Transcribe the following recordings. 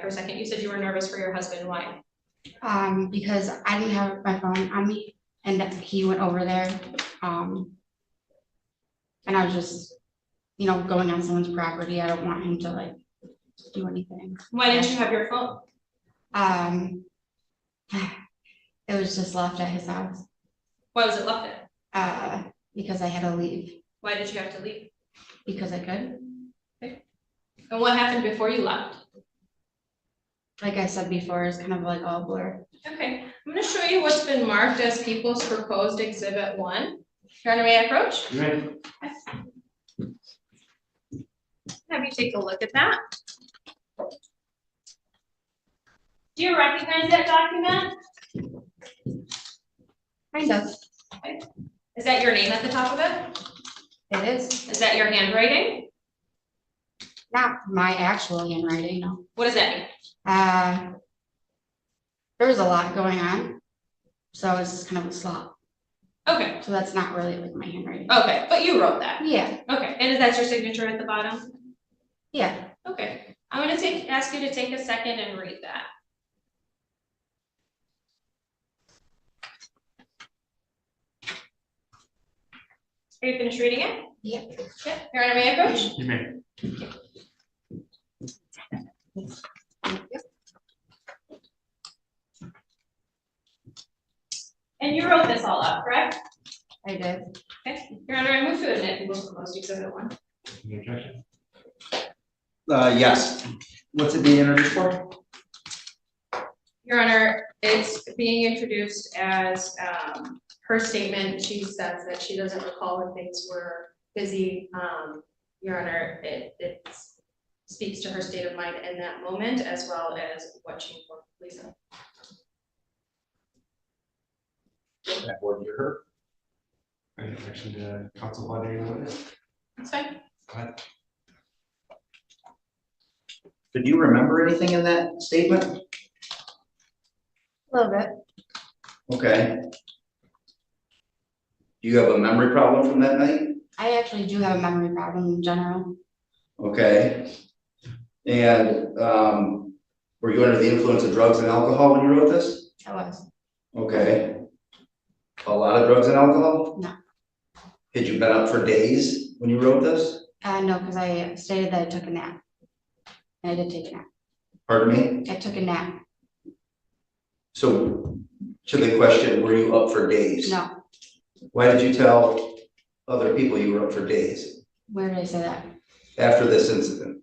for a second. You said you were nervous for your husband. Why? Because I didn't have my phone on me and he went over there. And I was just, going on someone's property. I don't want him to like do anything. Why didn't you have your phone? It was just left at his house. Why was it left there? Because I had to leave. Why did you have to leave? Because I could. Okay. And what happened before you left? Like I said before, it's kind of like all blur. Okay, I'm going to show you what's been marked as people's proposed exhibit 1. Your Honor, may I approach? Right. Have you take a look at that. Do you recognize that document? Kind of. Okay. Is that your name at the top of it? It is. Is that your handwriting? Not my actual handwriting, no. What does that mean? There was a lot going on, so it's just kind of a slop. Okay. So that's not really like my handwriting. Okay, but you wrote that. Yeah. Okay, and is that your signature at the bottom? Yeah. Okay, I'm going to ask you to take a second and read that. Are you finished reading it? Yeah. Yeah. Your Honor, may I approach? You may. And you wrote this all up, correct? I did. Okay. Your Honor, I move to admit people's proposed exhibit 1. Any objection? Yes. What's it being introduced for? Your Honor, it's being introduced as her statement. She says that she doesn't recall when things were busy. Your Honor, it speaks to her state of mind in that moment as well as what she informed Lisa. That board you heard? Any objection to counsel funding the witness? That's fine. Go ahead. Did you remember anything in that statement? A little bit. Okay. Do you have a memory problem from that night? I actually do have a memory problem in general. Okay. And were you under the influence of drugs and alcohol when you wrote this? I was. Okay. A lot of drugs and alcohol? No. Had you been up for days when you wrote this? No, because I stated that I took a nap. And I did take a nap. Pardon me? I took a nap. So to the question, were you up for days? No. Why did you tell other people you were up for days Where did I say that? after this incident?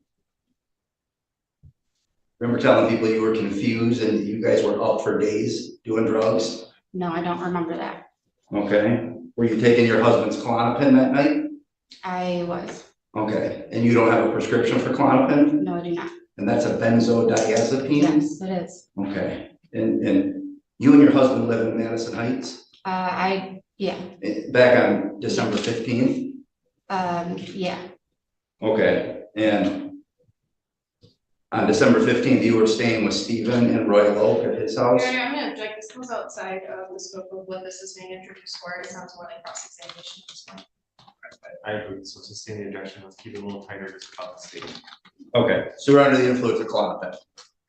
Remember telling people you were confused and you guys were up for days doing drugs? No, I don't remember that. Okay. Were you taking your husband's Klonopin that night? I was. Okay. And you don't have a prescription for Klonopin? No, I do not. And that's a benzodiazepine? Yes, it is. Okay. And you and your husband live in Madison Heights? Yeah. Back on December 15th? Yeah. Okay. And on December 15th, you were staying with Stephen and Roy Loke at his house? Your Honor, I'm going to object. This goes outside of the scope of what this is being introduced for. It sounds more like cross-examination at this point. I agree. So sustain the objection. Let's keep it a little tighter just about the statement. Okay. So we're under the influence of Klonopin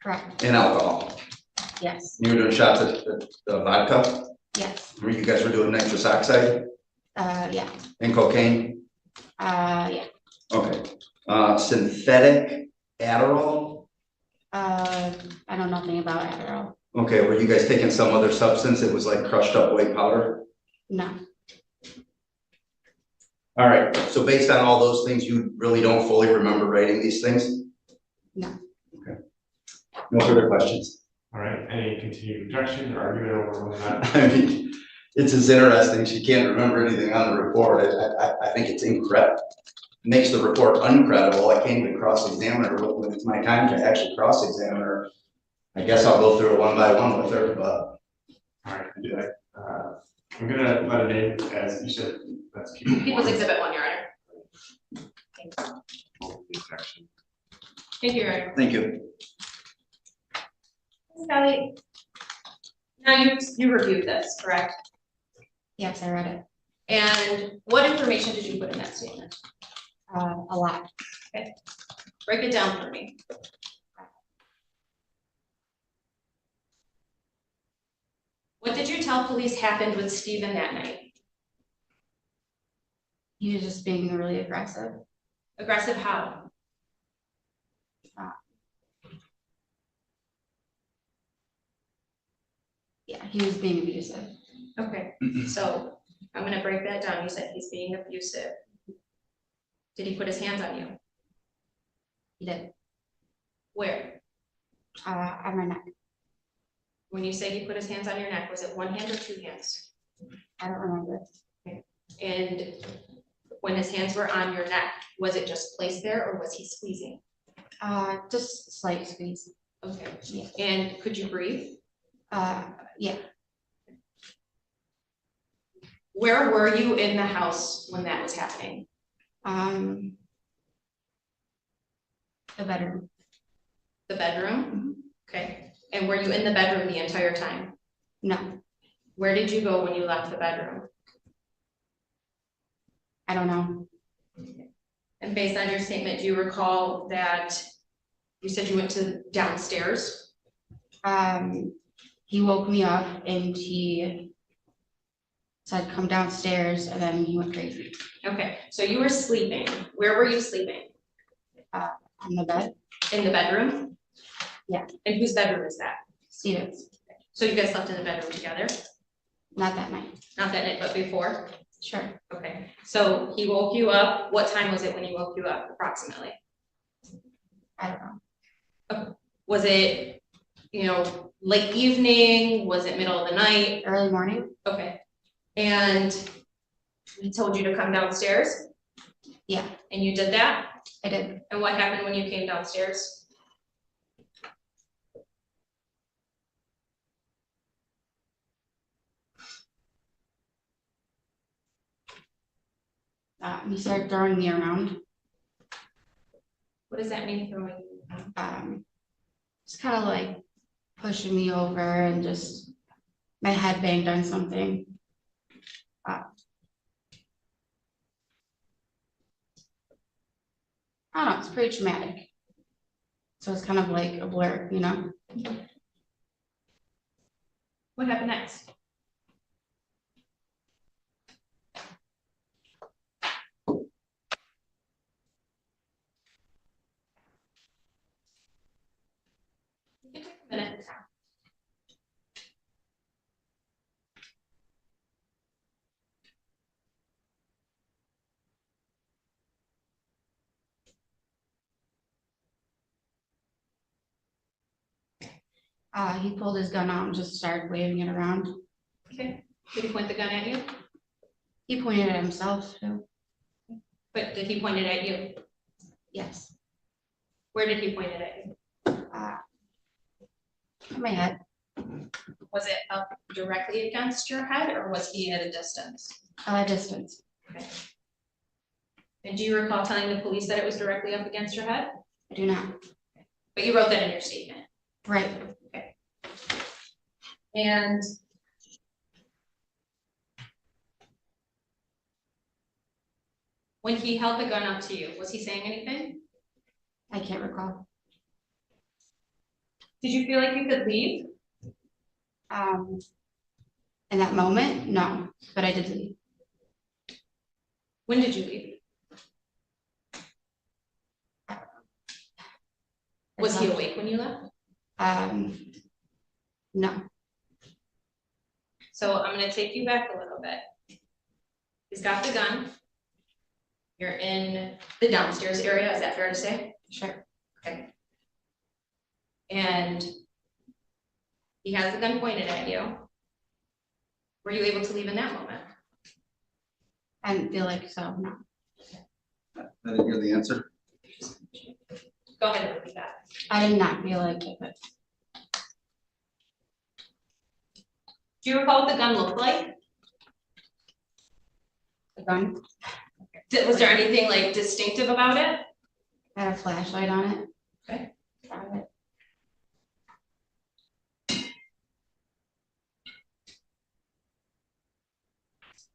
Correct. and alcohol. Yes. You were doing shots of the vodka? Yes. You guys were doing nitrous oxide Yeah. and cocaine? Yeah. Okay. Synthetic Adderall? I know nothing about Adderall. Okay, were you guys taking some other substance? It was like crushed up white powder? No. All right, so based on all those things, you really don't fully remember writing these things? No. Okay. No further questions? All right. Any continued objection or argument over that? I mean, it's as interesting. She can't remember anything on the report. I think it's incredible. Makes the report uncredible. I can't even cross-examine her when it's my time to actually cross-examine her. I guess I'll go through it one by one with her, but. All right. I'm gonna let it in as you said. That's People's exhibit 1, Your Honor. Objection. Thank you, Your Honor. Thank you. Ms. Kelly, now you reviewed this, correct? Yes, I read it. And what information did you put in that statement? A lot. Break it down for me. tell police happened with Steven that night? He was just being really aggressive. Aggressive how? Yeah, he was being abusive. Okay, so I'm gonna break that down. You said he's being abusive. Did he put his hands on you? He did, Where? on my neck. When you say he put his hands on your neck, was it one hand or two hands? I don't remember. And when his hands were on your neck, was it just placed there or was he squeezing? Just slight squeeze. Okay, Yeah. and could you breathe? Yeah, Where were you in the house when that was happening? the bedroom. The bedroom? Okay, and were you in the bedroom the entire time? No, Where did you go when you left the bedroom? I don't know. And based on your statement, do you recall that you said you went to downstairs? He woke me up and he said, come downstairs, and then he went crazy. Okay, so you were sleeping. Where were you sleeping? On the bed. In the bedroom? Yeah. And whose bedroom is that? Stevens, So you guys slept in the bedroom together? not that night. Not that night, but before? Sure. Okay, so he woke you up. What time was it when he woke you up approximately? I don't know. Was it, late evening? Was it middle of the night? Early morning? Okay. And he told you to come downstairs? Yeah, And you did that? I did. And what happened when you came downstairs? He started throwing me around. What does that mean for me? Just kind of like pushing me over and just my head banged on something. I don't know, it's pretty traumatic. So it's kind of like a blur, What happened next? You can take a minute. He pulled his gun out and just started waving it around. Okay, did he point the gun at you? He pointed at himself too. But did he point it at you? Yes. Where did he point it at you? In my head. Was it up directly against your head or was he at a distance? Distance. Okay. And do you recall telling the police that it was directly up against your head? I do not. But you wrote that in your statement. Right. And when he held the gun up to you, was he saying anything? I can't recall. Did you feel like you could leave? In that moment, no, but I did leave. When did you leave? Was he awake when you left? No. So I'm gonna take you back a little bit. He's got the gun. You're in the downstairs area, is that fair to say? Sure. Okay. And he has the gun pointed at you. Were you able to leave in that moment? I didn't feel like so, no. I didn't hear the answer. Go ahead and repeat that. I did not feel like it, but Do you recall what the gun looked like? the gun Was there anything like distinctive about it? had a flashlight on it. Okay. Found it.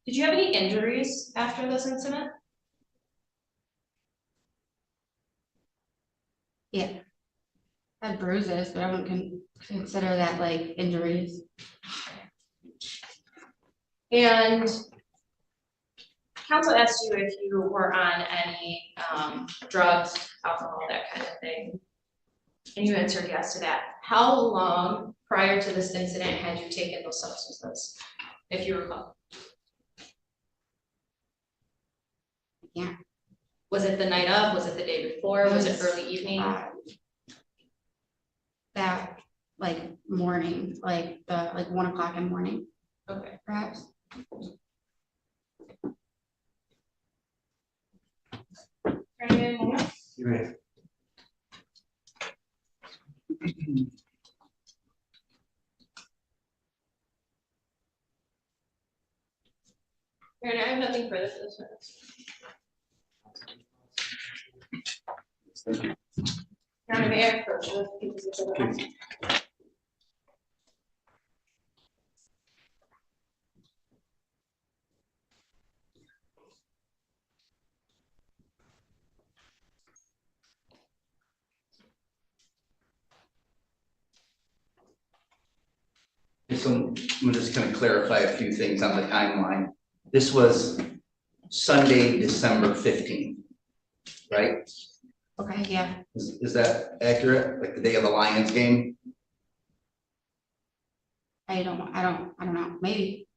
Did you have any injuries after this incident? Yeah. I had bruises, but I wouldn't consider that like injuries. And council asked you if you were on any drugs, alcohol, that kind of thing. And you answered yes to that. How long prior to this incident had you taken those substances, if you recall? Yeah. Was it the night of? Was it the day before? Was it early evening? That like morning, like 1 o'clock in the morning, Okay. perhaps. Any moment? You may. Aaron, I have nothing further for this witness. Your Honor, may I approach the people's exhibit? So I'm just gonna clarify a few things on the timeline. This was Sunday, December 15th, right? Okay, yeah, Is that accurate? Like the day of the Lions game? I don't know, maybe.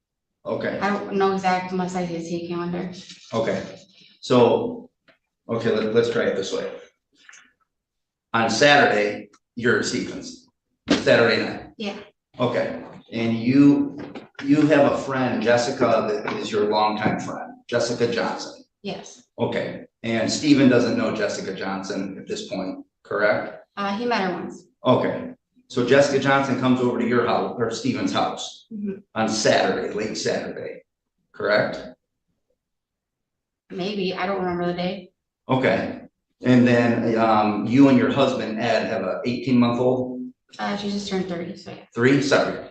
Okay, I don't know exact unless I see a calendar. okay. So, okay, let's try it this way. On Saturday, you're at Stevens, Saturday night? Yeah. Okay, and you have a friend, Jessica, that is your longtime friend, Jessica Johnson. Yes, Okay, and Steven doesn't know Jessica Johnson at this point, correct? he met her once. Okay, so Jessica Johnson comes over to your house, or Steven's house, Mhm. on Saturday, late Saturday, correct? Maybe, I don't remember the day. Okay, and then, you and your husband, Ed, have a 18-month-old? She just turned 30, so yeah. 3, sorry.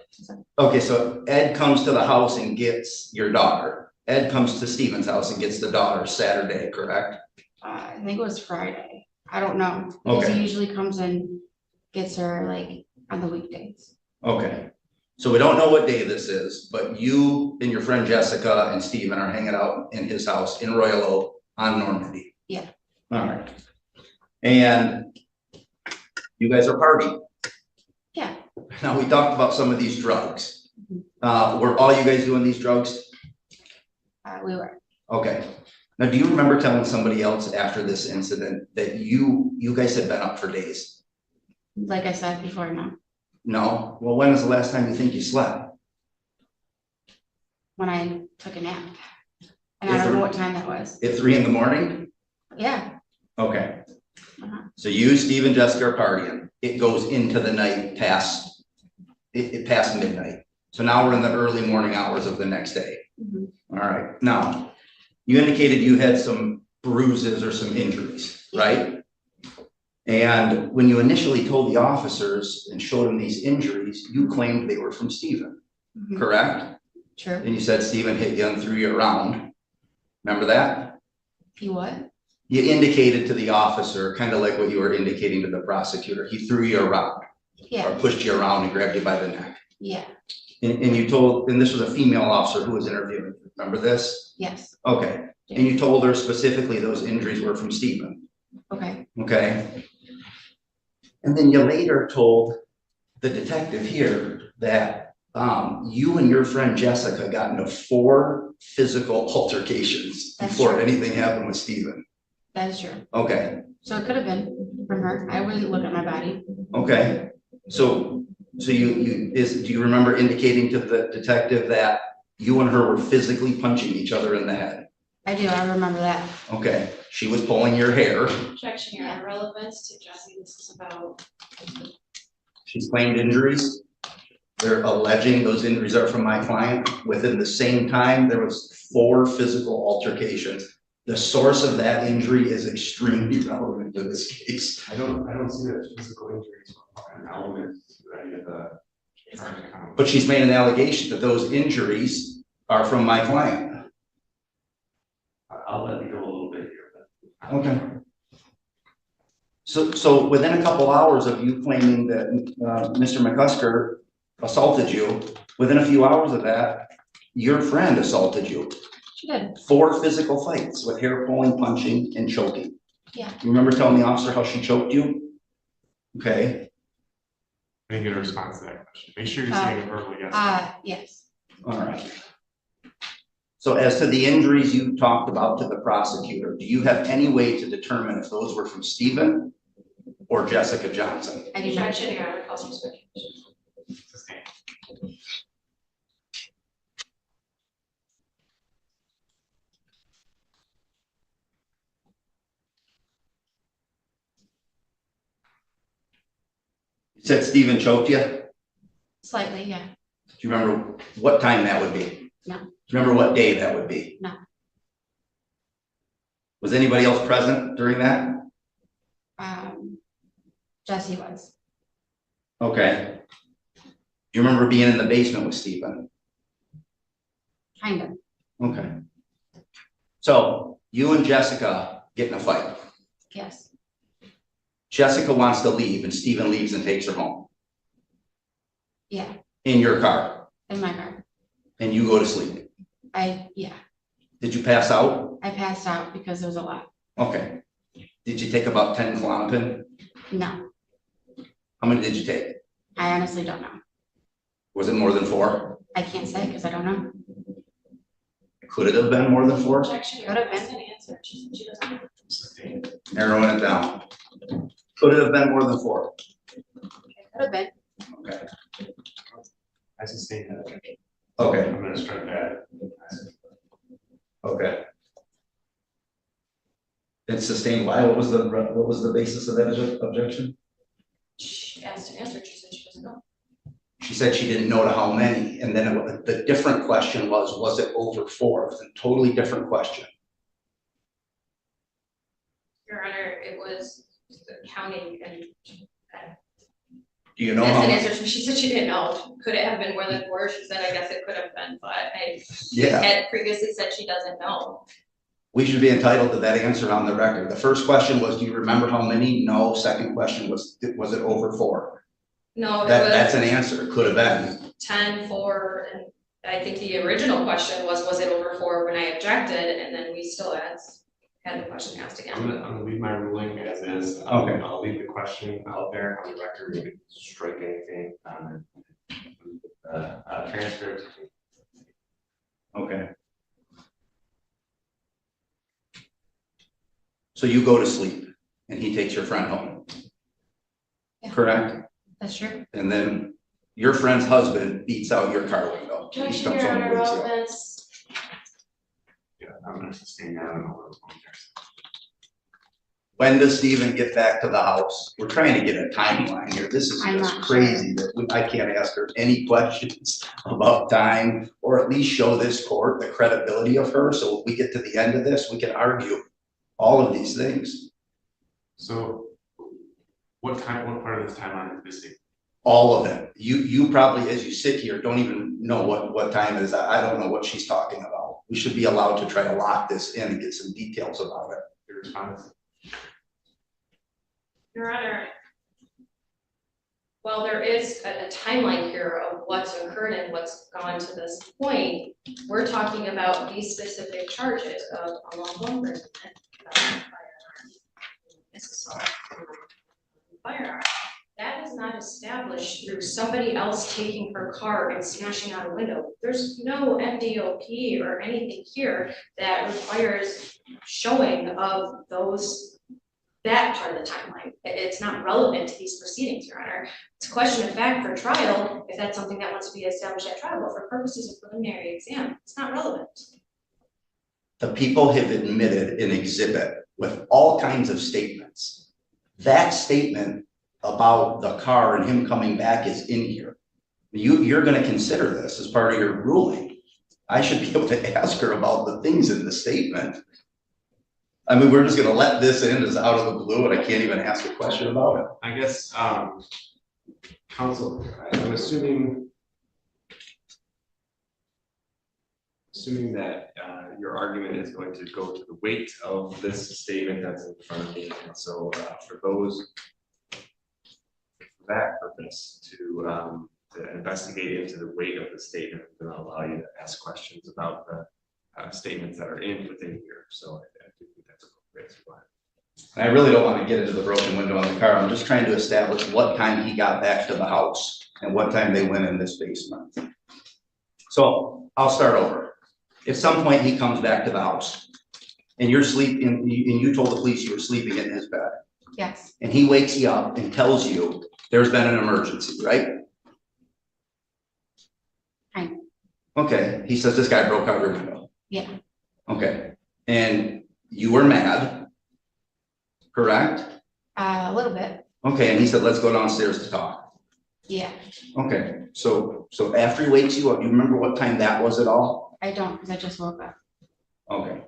Okay, so Ed comes to the house and gets your daughter. Ed comes to Steven's house and gets the daughter Saturday, correct? I think it was Friday. I don't know. Because Okay. he usually comes and gets her like on the weekdays. Okay, so we don't know what day this is, but you and your friend Jessica and Steven are hanging out in his house in Royal Oak on Normandy. Yeah. All right. And you guys are partying. Yeah. Now, we talked about some of these drugs. Were all you guys doing these drugs? We were. Okay. Now, do you remember telling somebody else after this incident that you guys had been up for days? Like I said before, no. No? Well, when was the last time you think you slept? When I took a nap. And I don't know what time that was. At 3 in the morning? Yeah. Okay. Uh-huh. So you, Steve, and Jessica are partying. It goes into the night past, it past midnight. So now we're in the early morning hours of the next day. Mhm. All right. Now, you indicated you had some bruises or some injuries, right? And when you initially told the officers and showed them these injuries, you claimed they were from Steven, Mhm. correct? True. And you said Steven hit you and threw you around. Remember that? He what? You indicated to the officer, kind of like what you were indicating to the prosecutor, he threw you around or Yeah. pushed you around and grabbed you by the neck. Yeah. And you told, and this was a female officer who was interviewing, remember this? Yes. Okay, and you told her specifically those injuries were from Steven, Okay. okay? And then you later told the detective here that you and your friend Jessica got into 4 physical altercations That's before true. anything happened with Steven. That is true. Okay, So it could have been from her. I wouldn't look at my body. okay, so do you remember indicating to the detective that you and her were physically punching each other in the head? I do. I remember that. Okay, she was pulling your hair. Objection, Your Honor, relevance to Jesse, this is about. She's claimed injuries. They're alleging those injuries are from my client. Within the same time, there was 4 physical altercations. The source of that injury is extremely relevant to this case. I don't see that physical injuries are an element to any of the. But she's made an allegation that those injuries are from my client. I'll let you go a little bit here, but. Okay. So within a couple hours of you claiming that Mr. McCusker assaulted you, within a few hours of that, your friend assaulted you. She did. 4 physical fights with hair pulling, punching, and choking. Yeah. You remember telling the officer how she choked you? Okay, I didn't get a response to that question. Make sure you're saying it verbally, yes. Yes. all right. So as to the injuries you talked about to the prosecutor, do you have any way to determine if those were from Stephen or Jessica Johnson? I do not. Objection, Your Honor, calls for speculation. Sustained. You said Stephen choked you? Do Slightly, yeah. you remember what time that would be? No. Do you remember what day that would be? No. Was anybody else present during that? Jesse was. Okay. Do you remember being in the basement with Stephen? Kind of. Okay. So you and Jessica get in a fight. Yes. Jessica wants to leave and Stephen leaves and takes her home Yeah. in your car In my car. and you go to sleep. Yeah. Did you pass out? I passed out because there was a lot. Okay. Did you take about 10 Klonopin? No, How many did you take? I honestly don't know. Was it more than 4? I can't say because I don't know. Could it have been more than 4? Objection, Your Could have Honor, been. that's an answer. She doesn't know. Sustained. Narrowing it down. Could it have been more than 4? Could have been. Okay. I sustain that objection. Okay. I'm gonna strike that. Okay. It's sustained. Why? What was the basis of that objection? She asked to answer, she said she doesn't know. She said she didn't know to how many, and then the different question was it over 4? It was a totally different question. Your Honor, it was counting and Do you know that's how an much? answer. She said she didn't know. Could it have been more than 4? She said, I guess it could have been, but I Yeah, had previously said she doesn't know. we should be entitled to that answer on the record. The first question was, do you remember how many? No. Second question was it over 4? No, it That's was an answer. It could have been. 10, 4, and I think the original question was it over 4 when I objected, and then we still had the question asked I'm again. gonna leave my ruling as is. Okay. I'll leave the question out there on the record. You can strike anything on transcript. Okay. So you go to sleep and he takes your friend home. Yeah. Correct? That's true. And then your friend's husband beats out your car window. He Objection, comes Your home and Honor, wakes you up. relevance. Yeah, I'm gonna sustain that. I don't know where it's going there. When does Stephen get back to the house? We're trying to get a timeline here. This is I'm just not crazy that I can't ask her any questions about time, or at least show this court the credibility of her. So if we get to the end of this, we can argue all of these things. So what part of this timeline is missing? All of it. You probably, as you sit here, don't even know what time it is. I don't know what she's talking about. We should be allowed to try to lock this in and get some details about it. Your response? Your Honor, while there is a timeline here of what's occurred and what's gone to this point, we're talking about these specific charges of unlawful imprisonment, firearm. That is not established through somebody else taking her car and smashing out a window. There's no MDOP or anything here that requires showing of that part of the timeline. It's not relevant to these proceedings, Your Honor. It's a question of fact for trial, if that's something that wants to be established at trial, but for purposes of preliminary exam, it's not relevant. The people have admitted an exhibit with all kinds of statements. That statement about the car and him coming back is in here. You're going to consider this as part of your ruling. I should be able to ask her about the things in the statement. I mean, we're just going to let this in as out of the blue, and I can't even ask a question about it. I guess, counsel, I'm assuming that your argument is going to go to the weight of this statement that's in front of me. And so for that purpose, to to investigate into the weight of the statement, and allow you to ask questions about the statements that are within here. So I do think that's appropriate. So go ahead. And I really don't want to get into the broken window on the car. I'm just trying to establish what time he got back to the house and what time they went in this basement. So I'll start over. At some point, he comes back to the house and you're sleeping, and you told the police you were sleeping in his bed. Yes, And he wakes you up and tells you there's been an emergency, right? Right. Okay, he says this guy broke out your window. yeah, Okay, and you were mad, correct? a little bit, Okay, and he said, let's go downstairs to talk. yeah. Okay, so after he wakes you up, you remember what time that was at all? I don't, because I just woke up. Okay.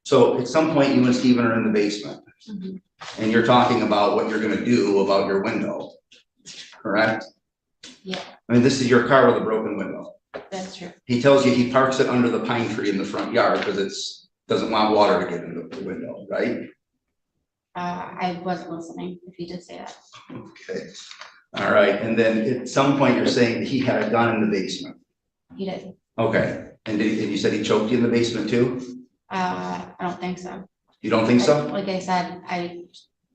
So at some point, you and Steven are in the basement, Mhm. and you're talking about what you're gonna do about your window, correct? Yeah, I mean, this is your car with a broken window. that's true. He tells you he parks it under the pine tree in the front yard because doesn't want water to get into the window, right? I wasn't listening if you did say that. Okay, all right, and then at some point, you're saying that he had a gun in the basement. You did. Okay, and you said he choked you in the basement too? I don't think so. You don't think so? Like I said,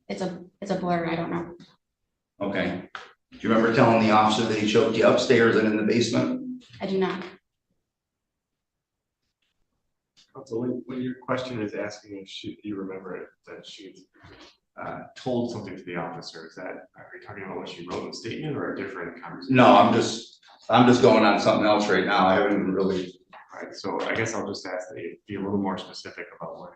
it's a blur, I don't know. Okay. Do you remember telling the officer that he choked you upstairs and in the basement? I do not. So when your question is asking if you remember it, that she told something to the officer, are you talking about what she wrote in the statement or a different conversation? No, I'm just going on something else right now. I haven't even really. Right, so I guess I'll just ask that you be a little more specific about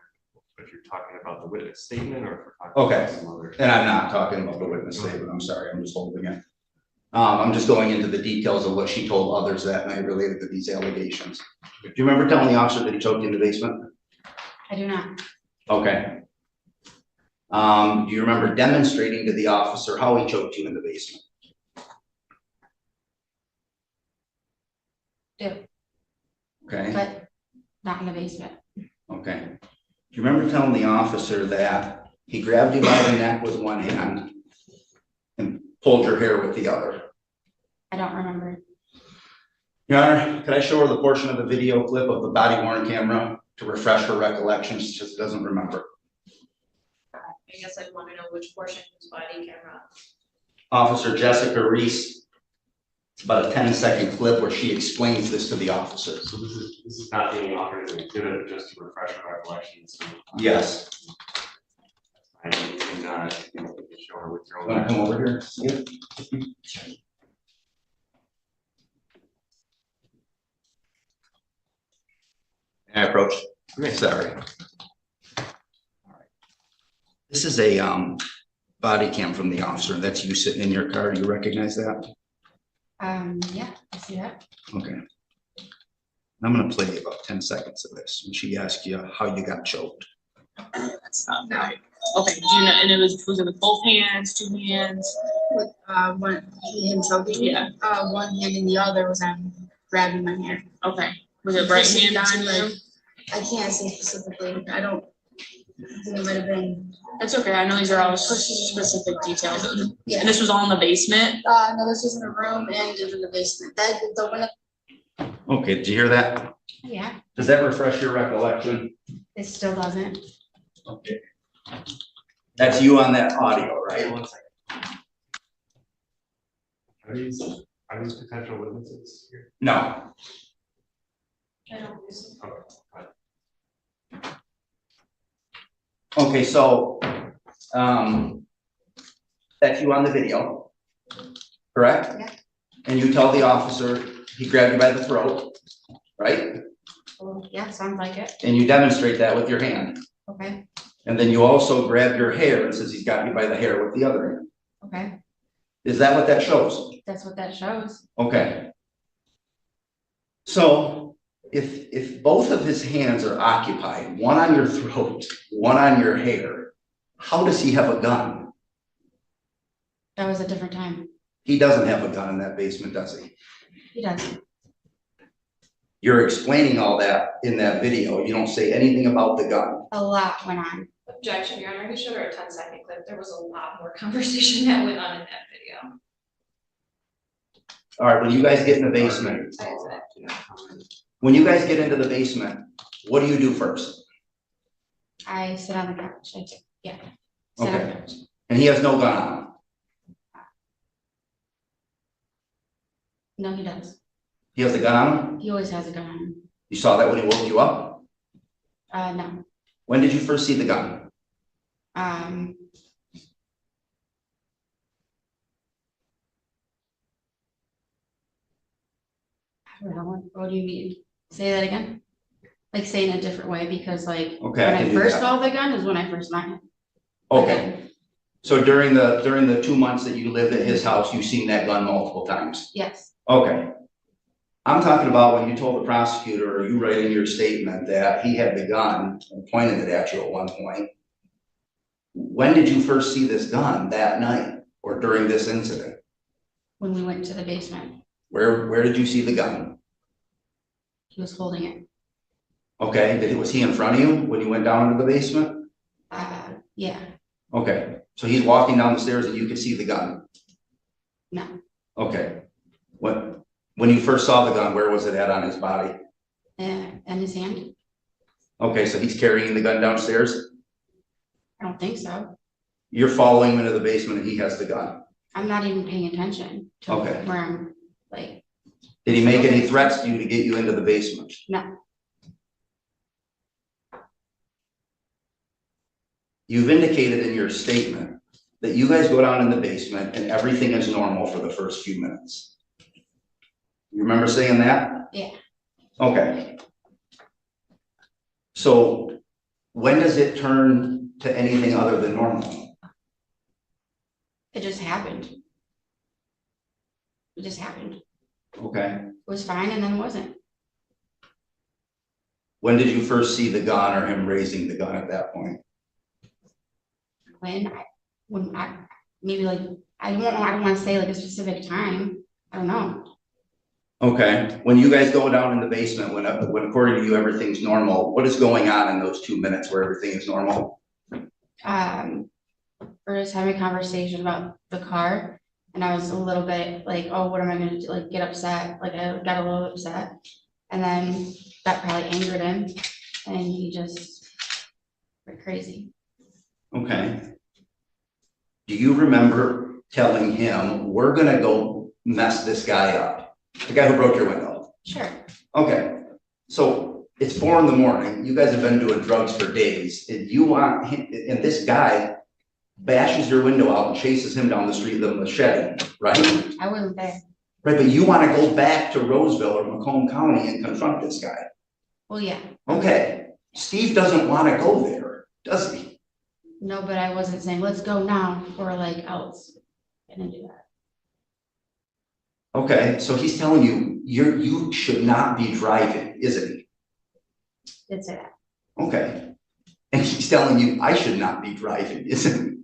if you're talking about the witness statement or if we're talking Okay. about some other. And I'm not talking about the witness statement. I'm sorry. I'm just holding it. I'm just going into the details of what she told others that night related to these allegations. Do you remember telling the officer that he choked you in the basement? I do not. Okay. Do you remember demonstrating to the officer how he choked you in the basement? Do, Okay. but not in the basement. Okay. Do you remember telling the officer that he grabbed you by the neck with one hand and pulled your hair with the other? I don't remember. Your Honor, could I show her the portion of the video clip of the body worn camera to refresh her recollection? She just doesn't remember. I guess I want to know which portion is body camera. Officer Jessica Reese. It's about a 10-second clip where she explains this to the officer. So this is not being offered as an exhibit, just to refresh our recollections. Yes. I can show her with your own. Want to come over here? See it? I approach. Okay, sorry. All right. This is a body cam from the officer. That's you sitting in your car. Do you recognize that? Yeah, I see that. Okay. I'm gonna play about 10 seconds of this when she asks you how you got choked. That's not right. Okay, do you know, and it was it with both hands, two hands? With him choking me. Yeah. One hand and the other was grabbing my hair. Okay, was it right hand Pushing on down, you? I can't say specifically. I don't. I think it might have been. That's okay, I know these are all specific details. Yeah. And this was all in the basement? No, this was in a room and in the basement. The window. Okay, did you hear that? Yeah, Does that refresh your recollection? it still doesn't. Okay. That's you on that audio, right? 1 second. Are these potential witnesses here? No. I don't use Okay, fine. Okay, so, that's you on the video, correct? Yeah. And you tell the officer he grabbed you by the throat, right? Well, yeah, sounds like it. And you demonstrate that with your hand. Okay, And then you also grab your hair and says he's got you by the hair with the other hand. okay. Is that what that shows? That's what that shows. Okay. So if both of his hands are occupied, one on your throat, one on your hair, how does he have a gun? That was a different time. He doesn't have a gun in that basement, does he? He doesn't. You're explaining all that in that video. You don't say anything about the gun. A lot went on. Objection, Your Honor. He showed her a 10-second clip. There was a lot more conversation that went on in that video. All right, when you guys get in the basement, when you guys get into the basement, what do you do first? I sit on the couch, yeah. Sit on the Okay. couch. And he has no gun on him. No, he does. He has a gun on him? He always has a gun on him. You saw that when he woke you up? No. When did you first see the gun? I don't know, what do you mean? Say that again? Like say in a different way, because like, Okay, when I can I do first that. saw the gun is when I first met him. Okay, so during the 2 months that you lived at his house, you've seen that gun multiple times? Yes, Okay. I'm talking about when you told the prosecutor, or you write in your statement that he had the gun and pointed it at you at one point. When did you first see this gun, that night or during this incident? when we went to the basement, Where did you see the gun? he was holding it. Okay, was he in front of you when you went down into the basement? Yeah, Okay, so he's walking down the stairs and you could see the gun? no, Okay. When you first saw the gun, where was it at on his body? in his hand. Okay, so he's carrying the gun downstairs? I don't think so. You're following him into the basement and he has the gun? I'm not even paying attention to Okay. where I'm like, Did he make any threats to you to get you into the basement? no, You've indicated in your statement that you guys go down in the basement and everything is normal for the first few minutes. You remember saying that? Yeah. Okay. So when does it turn to anything other than normal? it just happened. It just happened. Okay. It was fine and then it wasn't. When did you first see the gun or him raising the gun at that point? When I, maybe like, I don't want to say like a specific time. I don't know. Okay, when you guys go down in the basement, when according to you, everything's normal, what is going on in those 2 minutes where everything is normal? We're just having a conversation about the car, and I was a little bit like, oh, what am I gonna do? Like, get upset. Like, I got a little upset, and then that probably angered him, and he just went crazy. Okay. Do you remember telling him, we're gonna go mess this guy up? The guy who broke your window? Sure. Okay, so it's 4 a.m, you guys have been doing drugs for days, and you want him, and this guy bashes your window out and chases him down the street with a machete, right? I wasn't there. Right, but you wanna go back to Roseville or Macomb County and confront this guy? Well, yeah. Okay, Steve doesn't wanna go there, does he? No, but I wasn't saying, let's go now, or like else. I didn't do that. Okay, so he's telling you, you should not be driving, isn't he? Did say that. Okay. And he's telling you, I should not be driving, isn't he?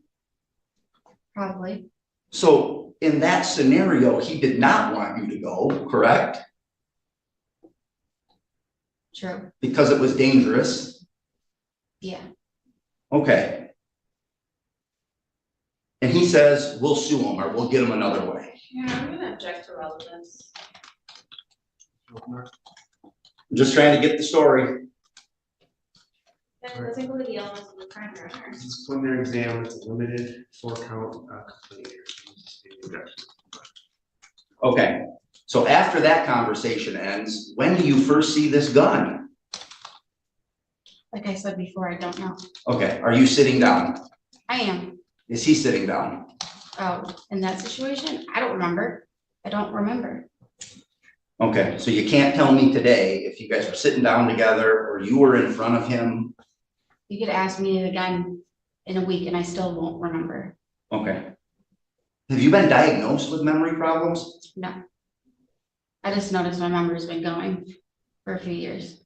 Probably. So in that scenario, he did not want you to go, correct? True. Because it was dangerous. Yeah. Okay. And he says, we'll sue him or we'll get him another way. Yeah, I'm gonna object to relevance. I'm just trying to get the story. That doesn't go to the elements of the crime, Your Honor. This is preliminary exam, it's a limited 4-count complaint here. Okay. So after that conversation ends, when do you first see this gun? Like I said before, I don't know. Okay. Are you sitting down? I am. Is he sitting down? Oh, in that situation, I don't remember. I don't remember. Okay, so you can't tell me today if you guys were sitting down together or you were in front of him? You could ask me again in a week and I still won't remember. Okay. Have you been diagnosed with memory problems? No. I just noticed my memory's been going for a few years.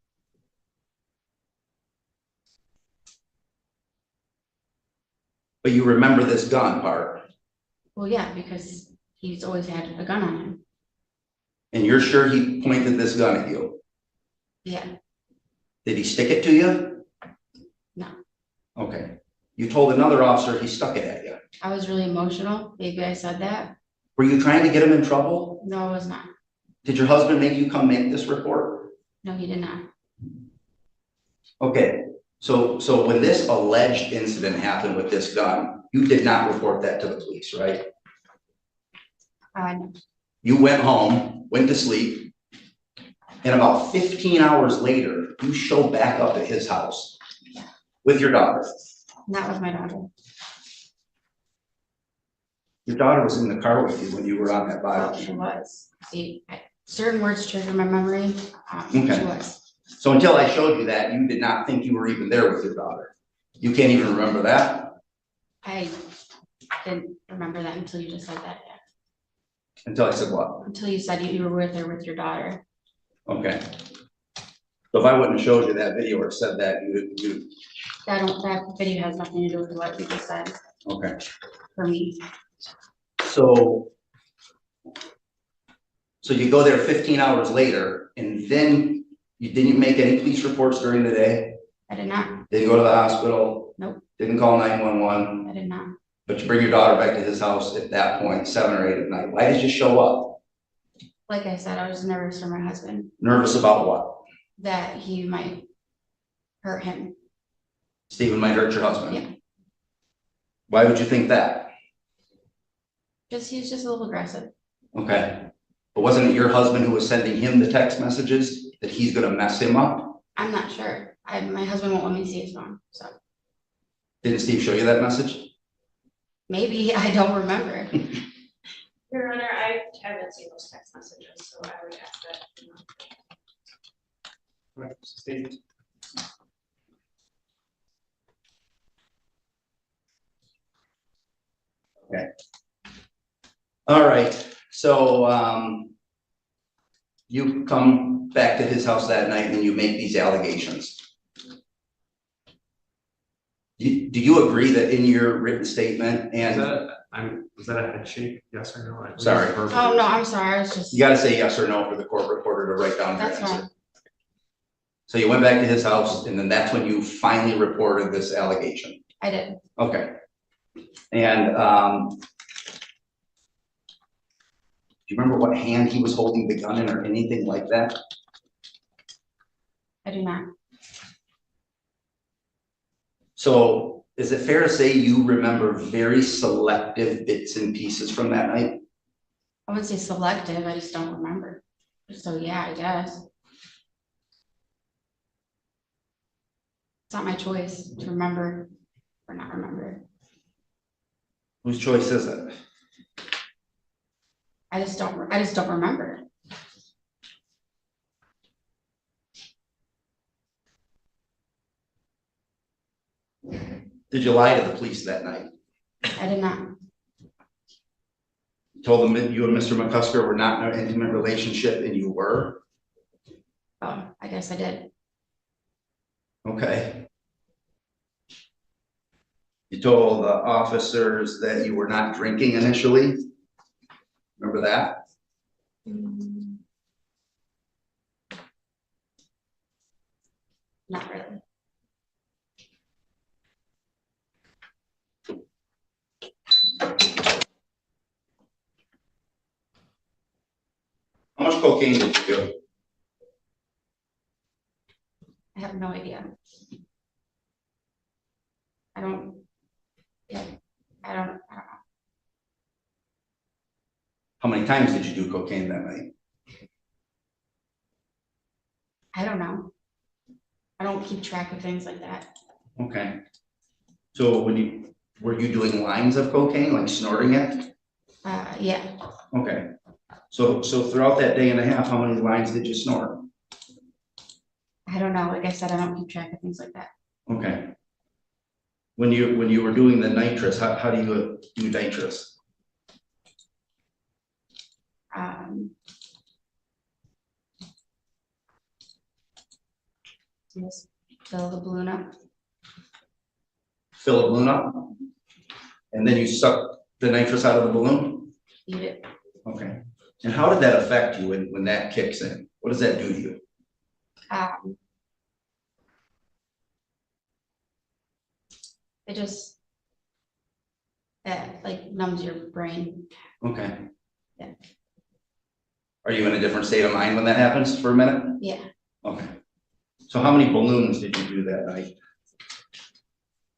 But you remember this gun part? Well, yeah, because he's always had a gun on him. And you're sure he pointed this gun at you? Yeah, Did he stick it to you? no. Okay. You told another officer he stuck it at you. I was really emotional. Maybe I said that. Were you trying to get him in trouble? No, it was not. Did your husband make you come make this report? No, he did not. Okay, so when this alleged incident happened with this gun, you did not report that to the police, right? No. You went home, went to sleep, and about 15 hours later, you show back up at his house with your daughter. Not with my daughter. Your daughter was in the car with you when you were on that Well, bike. she was. See, certain words trigger my memory. She Okay. was. So until I showed you that, you did not think you were even there with your daughter. You can't even remember that I didn't remember that until you just said that, yeah. until I said what? Until you said you were with her with your daughter. Okay. So if I wouldn't have showed you that video or said that, you, That video has nothing to do with what you just said okay. for me. So you go there 15 hours later and then you didn't make any police reports during the day? I did not. Didn't go to the hospital? Nope. Didn't call 911? I did not. But you bring your daughter back to his house at that point, 7 or 8 at night. Why did you show up? Like I said, I was nervous for my husband Nervous about what? that he might hurt him. Stephen might hurt your husband? Yeah. Why would you think that? He's just a little aggressive. Okay. But wasn't it your husband who was sending him the text messages that he's gonna mess him up? I'm not sure. My husband won't let me see his phone, so Didn't Steve show you that message? maybe I don't remember. Your Honor, I haven't seen those text messages, so I would ask that. Right, Steve? Okay. All right, so you come back to his house that night and you make these allegations. Do you agree that in your written statement Was that a head shake, yes or no? I believe Sorry. it's verbal. Oh, no, I'm sorry. I was just, you gotta say yes or no for the court reporter to write down your that's answer. fine. So you went back to his house and then that's when you finally reported this allegation? I did. Okay. And do you remember what hand he was holding the gun in or anything like that? I do not. So is it fair to say you remember very selective bits and pieces from that night? I wouldn't say selective, I just don't remember. So yeah, I guess. It's not my choice to remember or not remember. Whose choice is it? I just don't remember. Did you lie to the police that night? I did not. Told them that you and Mr. McCusker were not in an intimate relationship and you were? Oh, I guess I did. Okay. You told the officers that you were not drinking initially? Remember that? Not really. How much cocaine did you do? I have no idea. I don't know. How many times did you do cocaine that night? I don't know. I don't keep track of things like that. Okay. So were you doing lines of cocaine, like snorting it? Yeah, Okay. So throughout that day and a half, how many lines did you snort? I don't know. Like I said, I don't keep track of things like that. Okay. When you were doing the nitrous, how do you do nitrous? Just fill the balloon up. Fill a balloon up? And then you suck the nitrous out of the balloon? Eat it. Okay. And how did that affect you when that kicks in? What does that do to you? It just like numbs your brain. Okay. Yeah. Are you in a different state of mind when that happens for a minute? Yeah, Okay. So how many balloons did you do that night?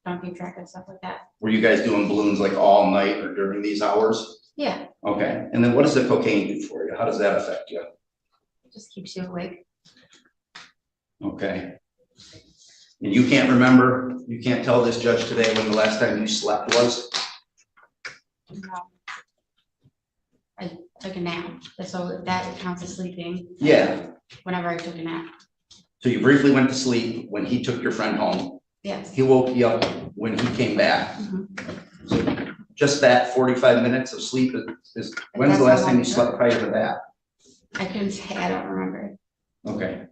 don't keep track of stuff like that. Were you guys doing balloons like all night or during these hours? Yeah, Okay, and then what does the cocaine do for you? How does that affect you? it just keeps you awake. Okay. And you can't remember, you can't tell this judge today when the last time you slept was? No. I took a nap, so that counts as sleeping. Yeah. Whenever I took a nap. So you briefly went to sleep when he took your friend home. Yes. He woke you up when he came back. So just that 45 minutes of sleep is, when's the last time you slept prior to that? I couldn't say, I don't remember. Okay.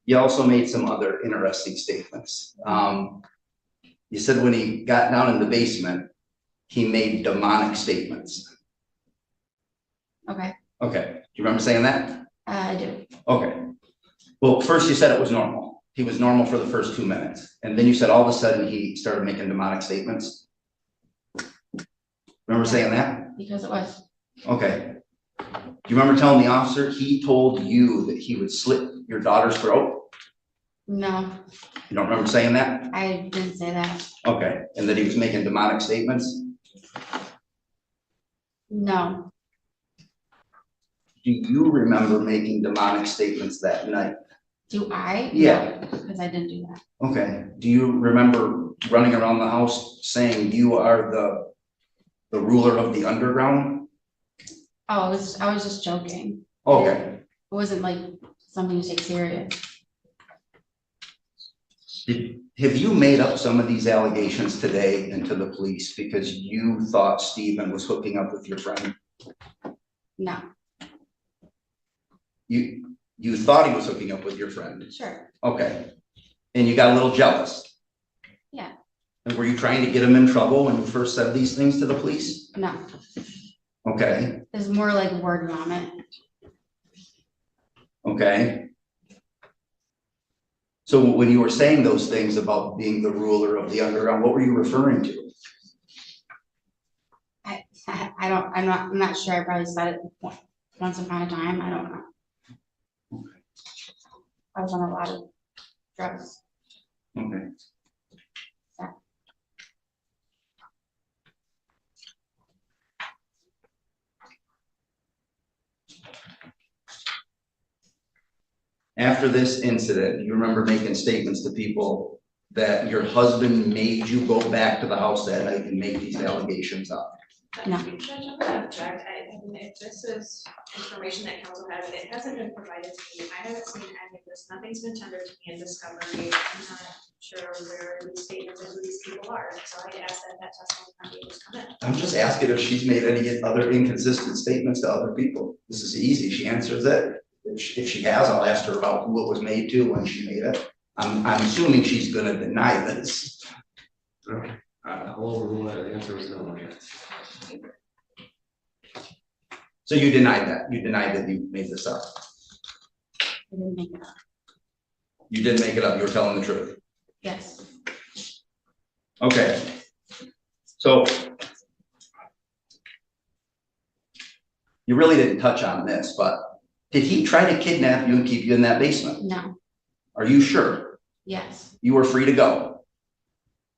You also made some other interesting statements. You said when he got down in the basement, he made demonic statements. Okay, Okay, do you remember saying that? I do. Okay. Well, first you said it was normal. He was normal for the first 2 minutes. And then you said all of a sudden he started making demonic statements. Remember saying that? Because it was. Okay. Do you remember telling the officer he told you that he would slit your daughter's throat? No, You don't remember saying that? I didn't say that. Okay. And that he was making demonic statements? No, Do you remember making demonic statements that night? do I? Yeah. Because I didn't do that. Okay. Do you remember running around the house saying you are the ruler of the underground? Oh, I was just joking. Okay. It wasn't like something to take serious. Have you made up some of these allegations today into the police because you thought Stephen was hooking up with your friend? No, You thought he was hooking up with your friend? sure. Okay. And you got a little jealous? Yeah. And were you trying to get him in trouble when you first said these things to the police? No, Okay, it's more like word vomit. okay. So when you were saying those things about being the ruler of the underground, what were you referring to? I'm not sure. I probably said it once upon a time. I don't know. I was on a lot of drugs. Okay. Yeah. After this incident, do you remember making statements to people that your husband made you go back to the house that night and make these allegations up? No. Judge, I'm gonna object. I mean, if this is information that council has, it hasn't been provided to me. I haven't seen any of this. Nothing's been tendered to me in discovery. I'm not sure where these statements and who these people are. So I ask that testimony not be able to come in. I'm just asking if she's made any other inconsistent statements to other people. This is easy. She answers it. If she has, I'll ask her about who it was made to when she made it. I'm assuming she's gonna deny this. Okay. I'll overrule that. The answer was no. So you denied that. You denied that you made this up. I didn't make it up. You didn't make it up. You were telling the truth. Yes. Okay. So you really didn't touch on this, but did he try to kidnap you and keep you in that basement? No. Are you sure? Yes. You were free to go?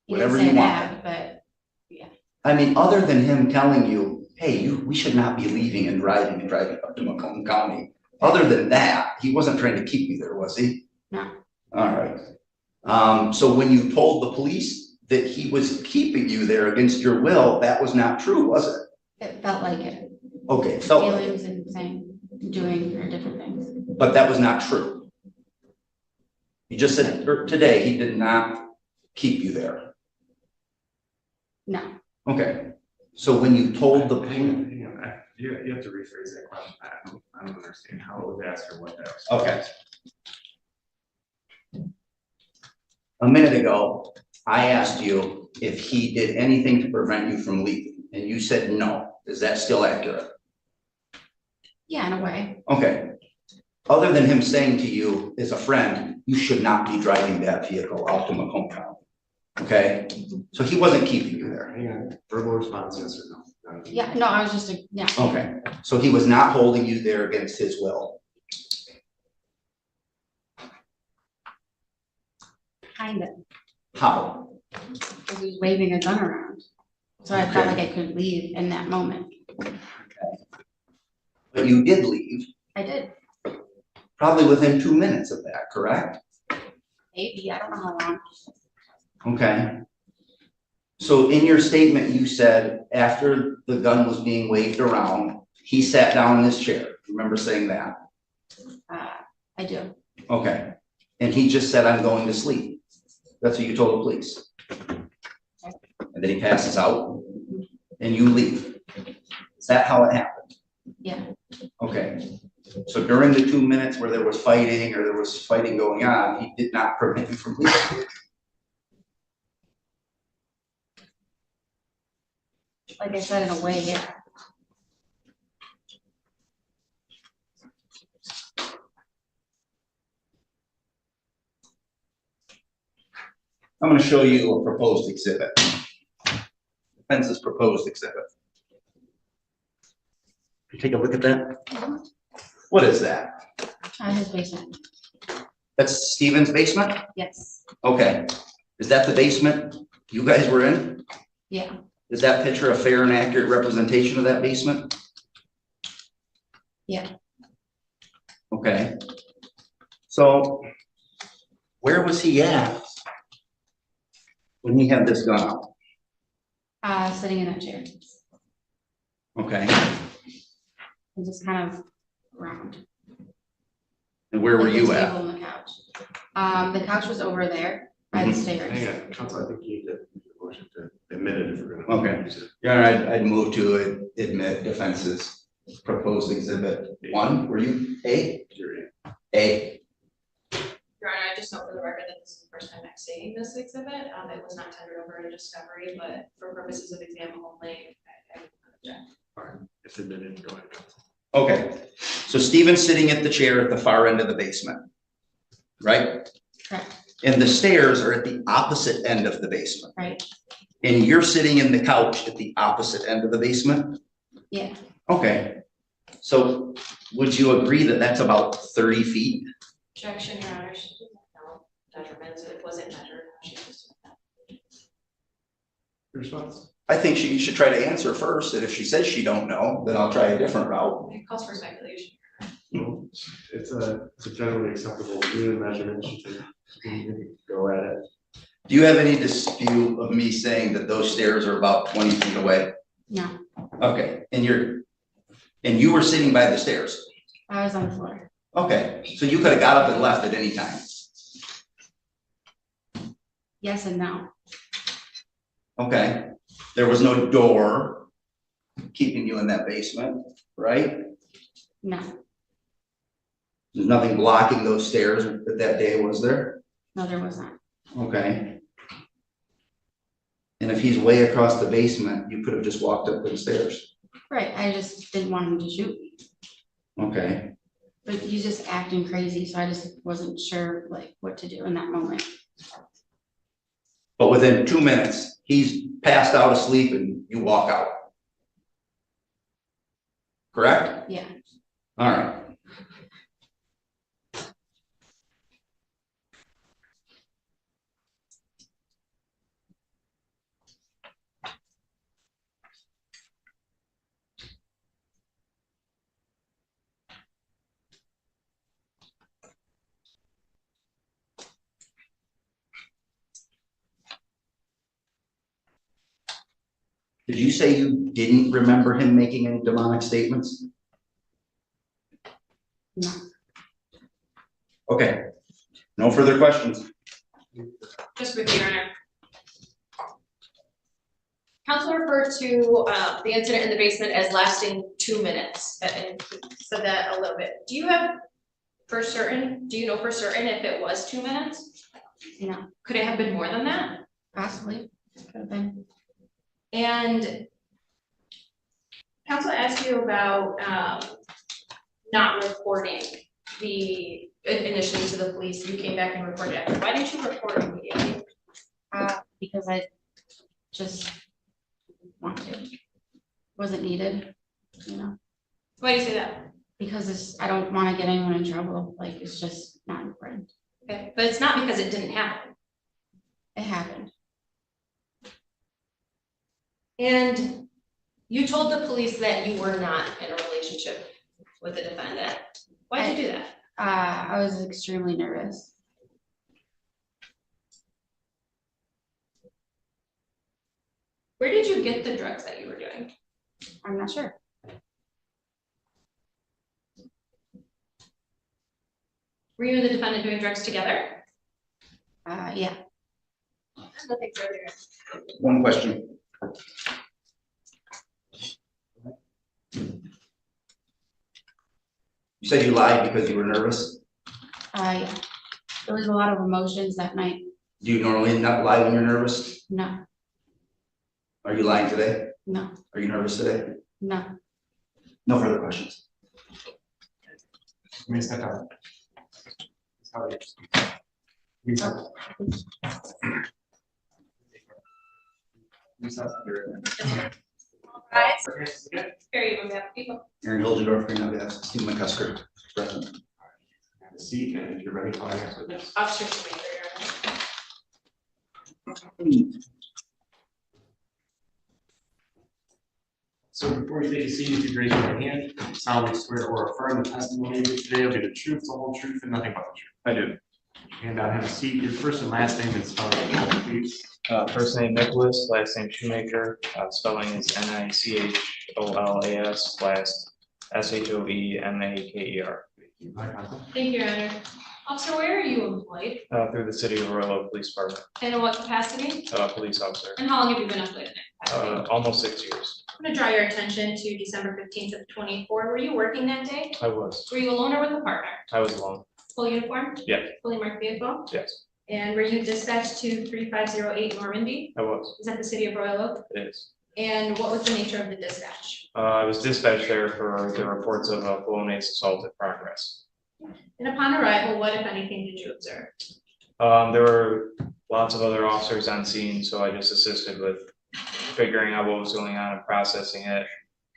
He didn't Whatever say you that, want. but yeah. I mean, other than him telling you, hey, we should not be leaving and driving up to Macomb County. Other than that, he wasn't trying to keep you there, was he? No. All right. So when you told the police that he was keeping you there against your will, that was not true, was it? It felt like it. Okay, it felt like it, Feelings and saying, doing are different things. but that was not true. You just said today he did not keep you there. No. Okay. So when you told the Hang on. You have to rephrase that question. I don't understand how it was asked or what that was. Okay. A minute ago, I asked you if he did anything to prevent you from leaving, and you said no. Is that still accurate? Yeah, in a way. Okay. other than him saying to you as a friend, you should not be driving that vehicle out to Macomb County. Okay, so he wasn't keeping you there. Hang on, verbal response, yes or no? Yeah, no, I was just, yeah, Okay, so he was not holding you there against his will. kind of, How? because he was waving a gun around. So I felt like I could leave in that moment. But you did leave, I did, probably within 2 minutes of that, correct? maybe, I don't know how long. Okay. So in your statement, you said after the gun was being waved around, he sat down in his chair. Remember saying that? I do, Okay. And he just said, I'm going to sleep. That's what you told the police. And then he passes out and you leave. Is that how it happened? yeah, Okay. So during the 2 minutes where there was fighting or there was fighting going on, he did not prevent you from leaving. like I said, in a way, yeah. I'm going to show you a proposed exhibit. Defense's proposed exhibit. You take a look at that. What is that? His basement, That's Steven's basement? yes, Okay. Is that the basement you guys were in? yeah, Is that picture a fair and accurate representation of that basement? yeah. Okay. So where was he at when he had this gun out? Sitting in that chair, Okay. and just kind of around. And where were Like the you table at? and the couch. The couch was over there by the stairs. Hang on, counsel, I think you need to make a motion to admit it if we're gonna. Okay. use it. Yeah, I'd move to admit defense's proposed exhibit 1. Were you A? You're in. A. Your Honor, I just note for the record that this is the first time I'm seeing this exhibit. It was not tendered over in discovery, but for purposes of exam only, I would not object. Fine, it's admitted, go ahead, counsel. Okay. So Steven's sitting at the chair at the far end of the basement, right? Correct, And the stairs are at the opposite end of the basement. right, And you're sitting in the couch at the opposite end of the basement? yeah, Okay. So would you agree that that's about 30 feet? Objection, Your Honor, she did not know measurements, it wasn't measured, she just. Your response? I think you should try to answer first, and if she says she don't know, then I'll try a different route. It calls for speculation. Well, it's a generally acceptable unit measurement, you can go at it. Do you have any dispute of me saying that those stairs are about 20 feet away? no, Okay, and you were sitting by the stairs? I was on the floor, Okay, so you could have got up and left at any time? yes and no, Okay, there was no door keeping you in that basement, right? no, There's nothing blocking those stairs that day, was there? no, there was not, Okay. And if he's way across the basement, you could have just walked up the stairs. right, I just didn't want him to shoot me, Okay, but he's just acting crazy, so I just wasn't sure like what to do in that moment. but within 2 minutes, he's passed out asleep and you walk out. Correct? Yeah, All right. Did you say you didn't remember him making any demonic statements? no, Okay, no further questions. Just with Your Honor. Counsel referred to the incident in the basement as lasting 2 minutes, and said that a little bit. Do you know for certain if it was 2 minutes? no, Could it have been more than that? possibly, could have been, And counsel asked you about not reporting initially to the police, you came back and reported after. Why didn't you report immediately? Because I just want to, wasn't needed, you know, Why do you say that? because I don't want to get anyone in trouble, like, it's just not important. Okay, but it's not because it didn't happen. It happened. And you told the police that you were not in a relationship with the defendant. Why did you do that? I was extremely nervous. Where did you get the drugs that you were doing? I'm not sure. Were you and the defendant doing drugs together? Yeah, Nothing further. One question. You said you lied because you were nervous. yeah. There was a lot of emotions that night. Do you normally not lie when you're nervous? No, Are you lying today? no, Are you nervous today? no. No further questions. Let me step out. Please. Guys, Carrie, on behalf of people. Aaron Hildendorf, Green Up, Steve McCusker, present. Have a seat, and if you're ready, call your next witness. Officer Schweitzer, Your Honor. So before you take a seat, if you raise your right hand, solemnly swear or affirm the testimony you give today will be the truth, the whole truth, and nothing but the truth. I do. And have a seat. Your first and last name is spelled out, please. First name Nicholas, last name Shoemaker, spelling is Nicholas, last Shoemaker. Thank you, Your Honor. Officer, where are you employed? Through the city of Royal Oak Police Department, And in what capacity? police officer, And how long have you been employed in that capacity? almost 6 years. I'm gonna draw your attention to December 15th of 24. Were you working that day? I was Were you alone or with a partner? alone, Full uniform? Yeah. Fully marked vehicle? yes, And were you dispatched to 3508 Normandy? I was, Is that the city of Royal Oak? it is. And what was the nature of the dispatch? I was dispatched there for the reports of a felonious assault in progress. And upon arrival, what, if anything, did you observe? There were lots of other officers on scene, so I just assisted with figuring out what was going on and processing it.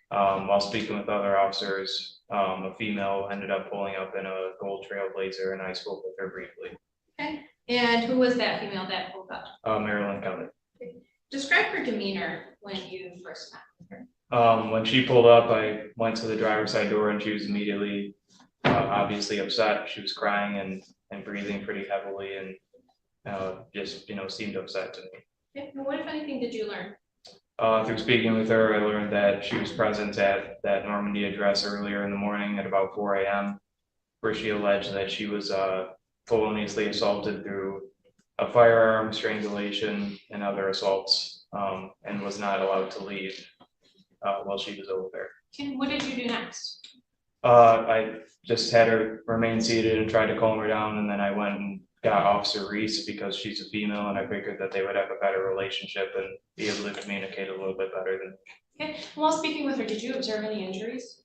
While speaking with other officers, a female ended up pulling up in a gold Trailblazer, and I spoke with her briefly. Okay, and who was that female that pulled up? Marilyn Kelly. Describe her demeanor when you first met with her. When she pulled up, I went to the driver's side door and she was immediately obviously upset. She was crying and breathing pretty heavily and just, seemed upset to me. Okay, and what, if anything, did you learn? Through speaking with her, I learned that she was present at that Normandy address earlier in the morning at about 4 a.m., where she alleged that she was feloniously assaulted through a firearm, strangulation, and other assaults, and was not allowed to leave while she was over there. Okay, what did you do next? I just had her remain seated and tried to calm her down, and then I went and got Officer Reese because she's a female, and I figured that they would have a better relationship and be able to communicate a little bit better than. Okay, while speaking with her, did you observe any injuries?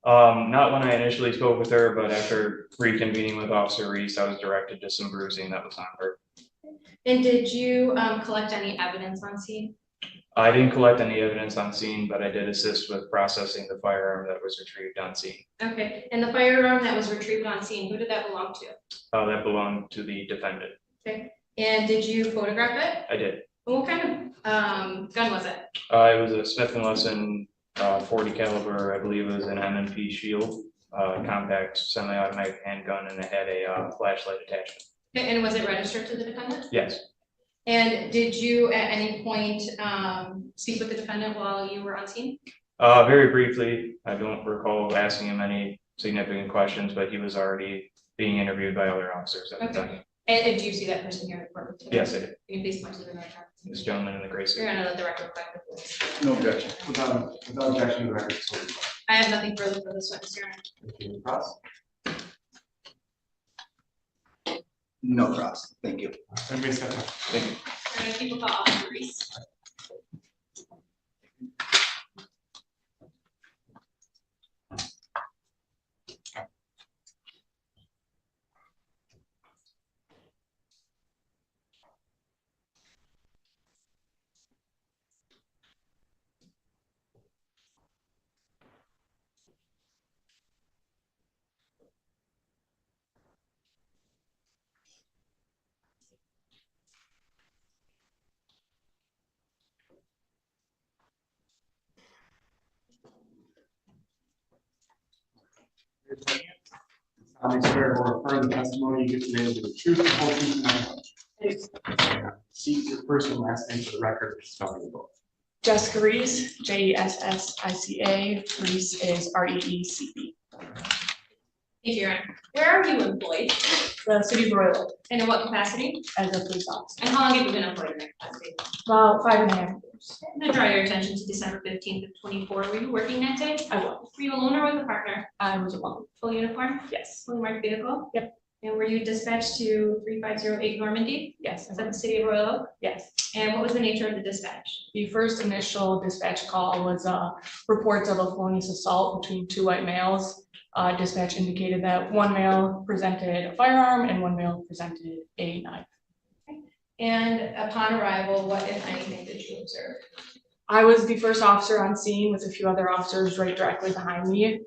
Not when I initially spoke with her, but after reconvening with Officer Reese, I was directed to some bruising that was on her. And did you collect any evidence on scene? I didn't collect any evidence on scene, but I did assist with processing the firearm that was retrieved on scene. Okay, and the firearm that was retrieved on scene, who did that belong to? That belonged to the defendant. Okay, and did you photograph it? I did. And what kind of gun was it? It was a Smith & Wesson 40 caliber, I believe it was an M&P Shield, compact semi-automatic handgun, and it had a flashlight attachment. Okay, and was it registered to the defendant? Yes, And did you at any point speak with the defendant while you were on scene? very briefly. I don't recall asking him any significant questions, but he was already being interviewed by other officers at the Okay. time. And do you see that person here in the courtroom today? Yes, I did. Can you please point to the right hand? This gentleman in the gray You're suit. gonna let the record reflect this. No objection. Without objection, the record is clear. I have nothing further for this witness, Your Honor. Thank you. Cross. No cross. Thank you. Everybody step up. Thank you. We're gonna keep a call Officer Reese. I swear or affirm the testimony you give today will be the truth, the whole truth, and nothing but the truth. Seek your first and last name for the record, spelling the book. Jessica Reese, Jessica, Reese is Reece. Thank you, Your Honor. Where are you employed The city of Royal and in what capacity? as a police officer. And how long have you been employed in that capacity? About 5.5 years. I'm gonna draw your attention to December 15th of 24. Were you working that day? I was. Were you alone or with a partner? I was alone. Full uniform? Yes. Fully marked vehicle? Yep. And were you dispatched to 3508 Normandy? Yes. Is that the city of Royal Oak? Yes. And what was the nature of the dispatch? The first initial dispatch call was reports of a felonious assault between two white males. Dispatch indicated that one male presented a firearm and one male presented a knife. And upon arrival, what, if anything, did you observe? I was the first officer on scene with a few other officers right directly behind me.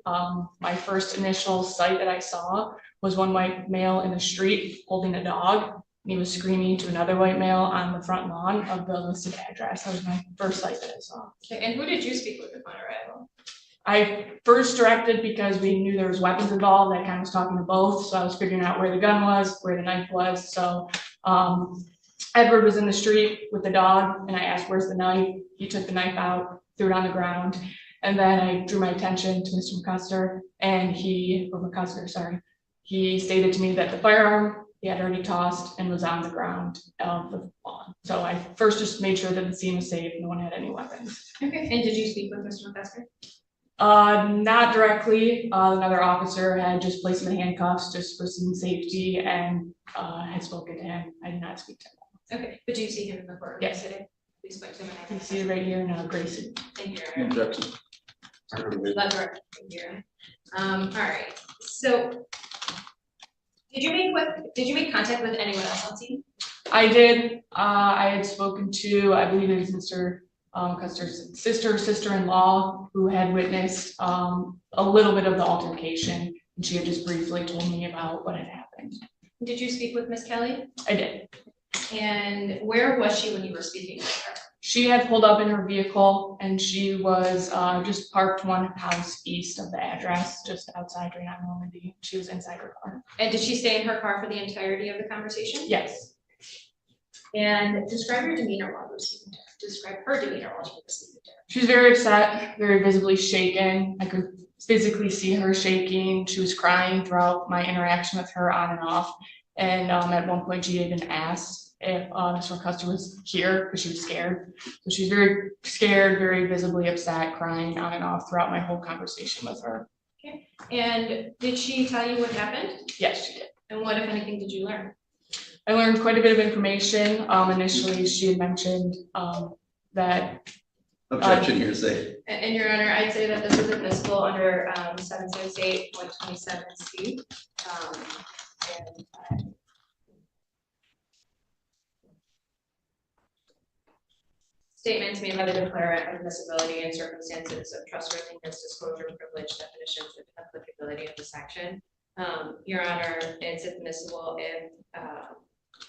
My first initial sight that I saw was one white male in the street holding a dog. And he was screaming to another white male on the front lawn of the listed address. That was my first sight that I saw. Okay, and who did you speak with upon arrival? I first directed because we knew there was weapons involved. I kind of was talking to both, so I was figuring out where the gun was, where the knife was. So Edward was in the street with the dog, and I asked, "Where's the knife?" He took the knife out, threw it on the ground, and then I drew my attention to Mr. McCusker, and he stated to me that the firearm he had already tossed and was on the ground of the lawn. So I first just made sure that the scene was safe, no one had any weapons. Okay, and did you speak with Mr. McCusker? Not directly. Another officer had just placed him in handcuffs just for scene safety and had spoken to him. I did not speak to him. Okay, but do you see him in the court? Yes. Today? We spoke to him. You see it right here in Grayson. Thank you, Your Honor. Objection. That's right. Thank you, Your Honor. All right, so did you make contact with anyone else on scene? I did. I had spoken to, I believe it was Mr. Custer's sister-in-law who had witnessed a little bit of the altercation. And she had just briefly told me about what had happened. Did you speak with Miss Kelly? I did. And where was she when you were speaking with her? She had pulled up in her vehicle and she was just parked one house east of the address, just outside right on Normandy. She was inside her car. And did she stay in her car for the entirety of the conversation? Yes. And describe her demeanor while you were speaking to her. Describe her demeanor while you were speaking to her. She was very upset, very visibly shaken. I could physically see her shaking. She was crying throughout my interaction with her on and off. And at one point she even asked if Mr. McCusker was here because she was scared. So she was very scared, very visibly upset, crying on and off throughout my whole conversation with her. Okay. And did she tell you what happened? Yes, she did. And what, if anything, did you learn? I learned quite a bit of information. Initially, she had mentioned that. Objection, hearsay. And Your Honor, I'd say that this is admissible under 768.27C. Statements made by the declarant of admissibility and circumstances of trustworthiness, disclosure, privilege, definitions, and applicability of the section. Your Honor, it's admissible if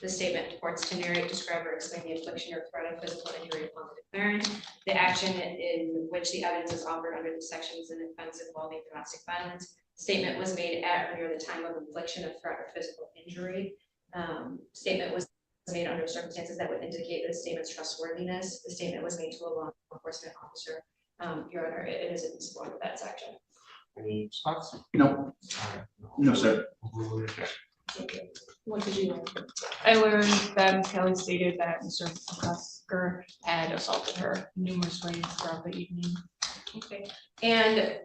the statement purports to narrate, describe, or explain the infliction or threat of physical injury upon the declarant. The action in which the evidence is offered under the section is an offense involving domestic violence. Statement was made at or near the time of infliction of threat or physical injury. Statement was made under circumstances that would indicate the statement's trustworthiness. The statement was made to a law enforcement officer. Your Honor, it is admissible under that section. Any response? No, no, sir. What did you learn? I learned that Ms. Kelly stated that Mr. McCusker had assaulted her numerous ways throughout the evening. Okay. And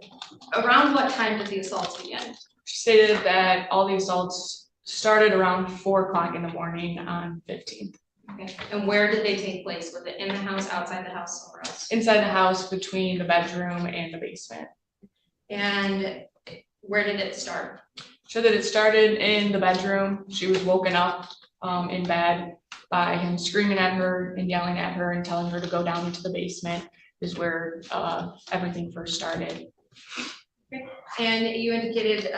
around what time did the assaults begin? She stated that all the assaults started around 4 o'clock in the morning on 15th. Okay. And where did they take place? Was it in the house, outside the house, somewhere else? Inside the house between the bedroom and the basement. And where did it start? So that it started in the bedroom. She was woken up in bed by him screaming at her and yelling at her and telling her to go down into the basement is where everything first started. Okay. And you indicated,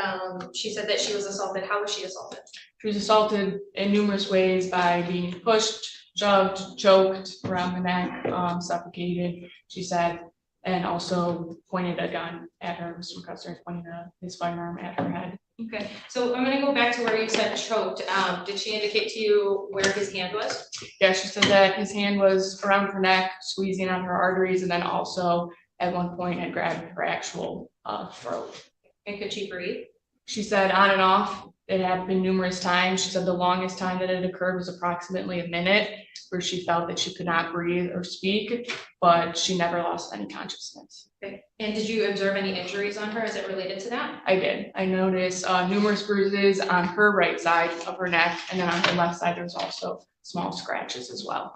she said that she was assaulted. How was she assaulted? She was assaulted in numerous ways by being pushed, shoved, choked around the neck, suffocated. She said and also pointed a gun at her. Mr. McCusker pointed his firearm at her head. Okay, so I'm gonna go back to where you said choked. Did she indicate to you where his hand was? Yeah, she said that his hand was around her neck, squeezing on her arteries, and then also at one point had grabbed her actual throat. And could she breathe? She said on and off, it happened numerous times. She said the longest time that it occurred was approximately a minute, where she felt that she could not breathe or speak, but she never lost any consciousness. Okay, and did you observe any injuries on her? Is it related to that? I did. I noticed numerous bruises on her right side of her neck, and then on her left side, there was also small scratches as well.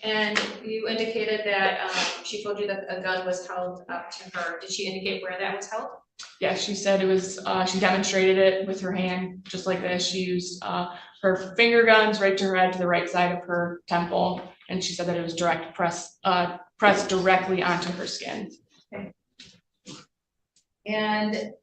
And you indicated that she told you that a gun was held up to her. Did she indicate where that was held? Yeah, she said it was, she demonstrated it with her hand, just like this. She used her finger guns right to her head to the right side of her temple, and she said that it was pressed directly onto her skin. Okay. And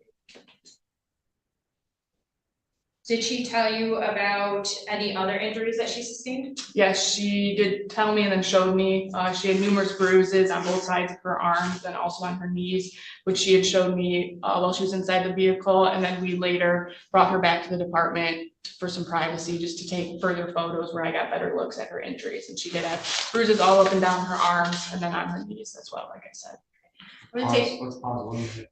did she tell you about any other injuries that she sustained? Yes, she did tell me and then showed me. She had numerous bruises on both sides of her arms and also on her knees, which she had showed me while she was inside the vehicle. And then we later brought her back to the department for some privacy, just to take further photos where I got better looks at her injuries. And she did have bruises all up and down her arms and then on her knees as well, like I said. I'm gonna take, Let's pause 1 minute.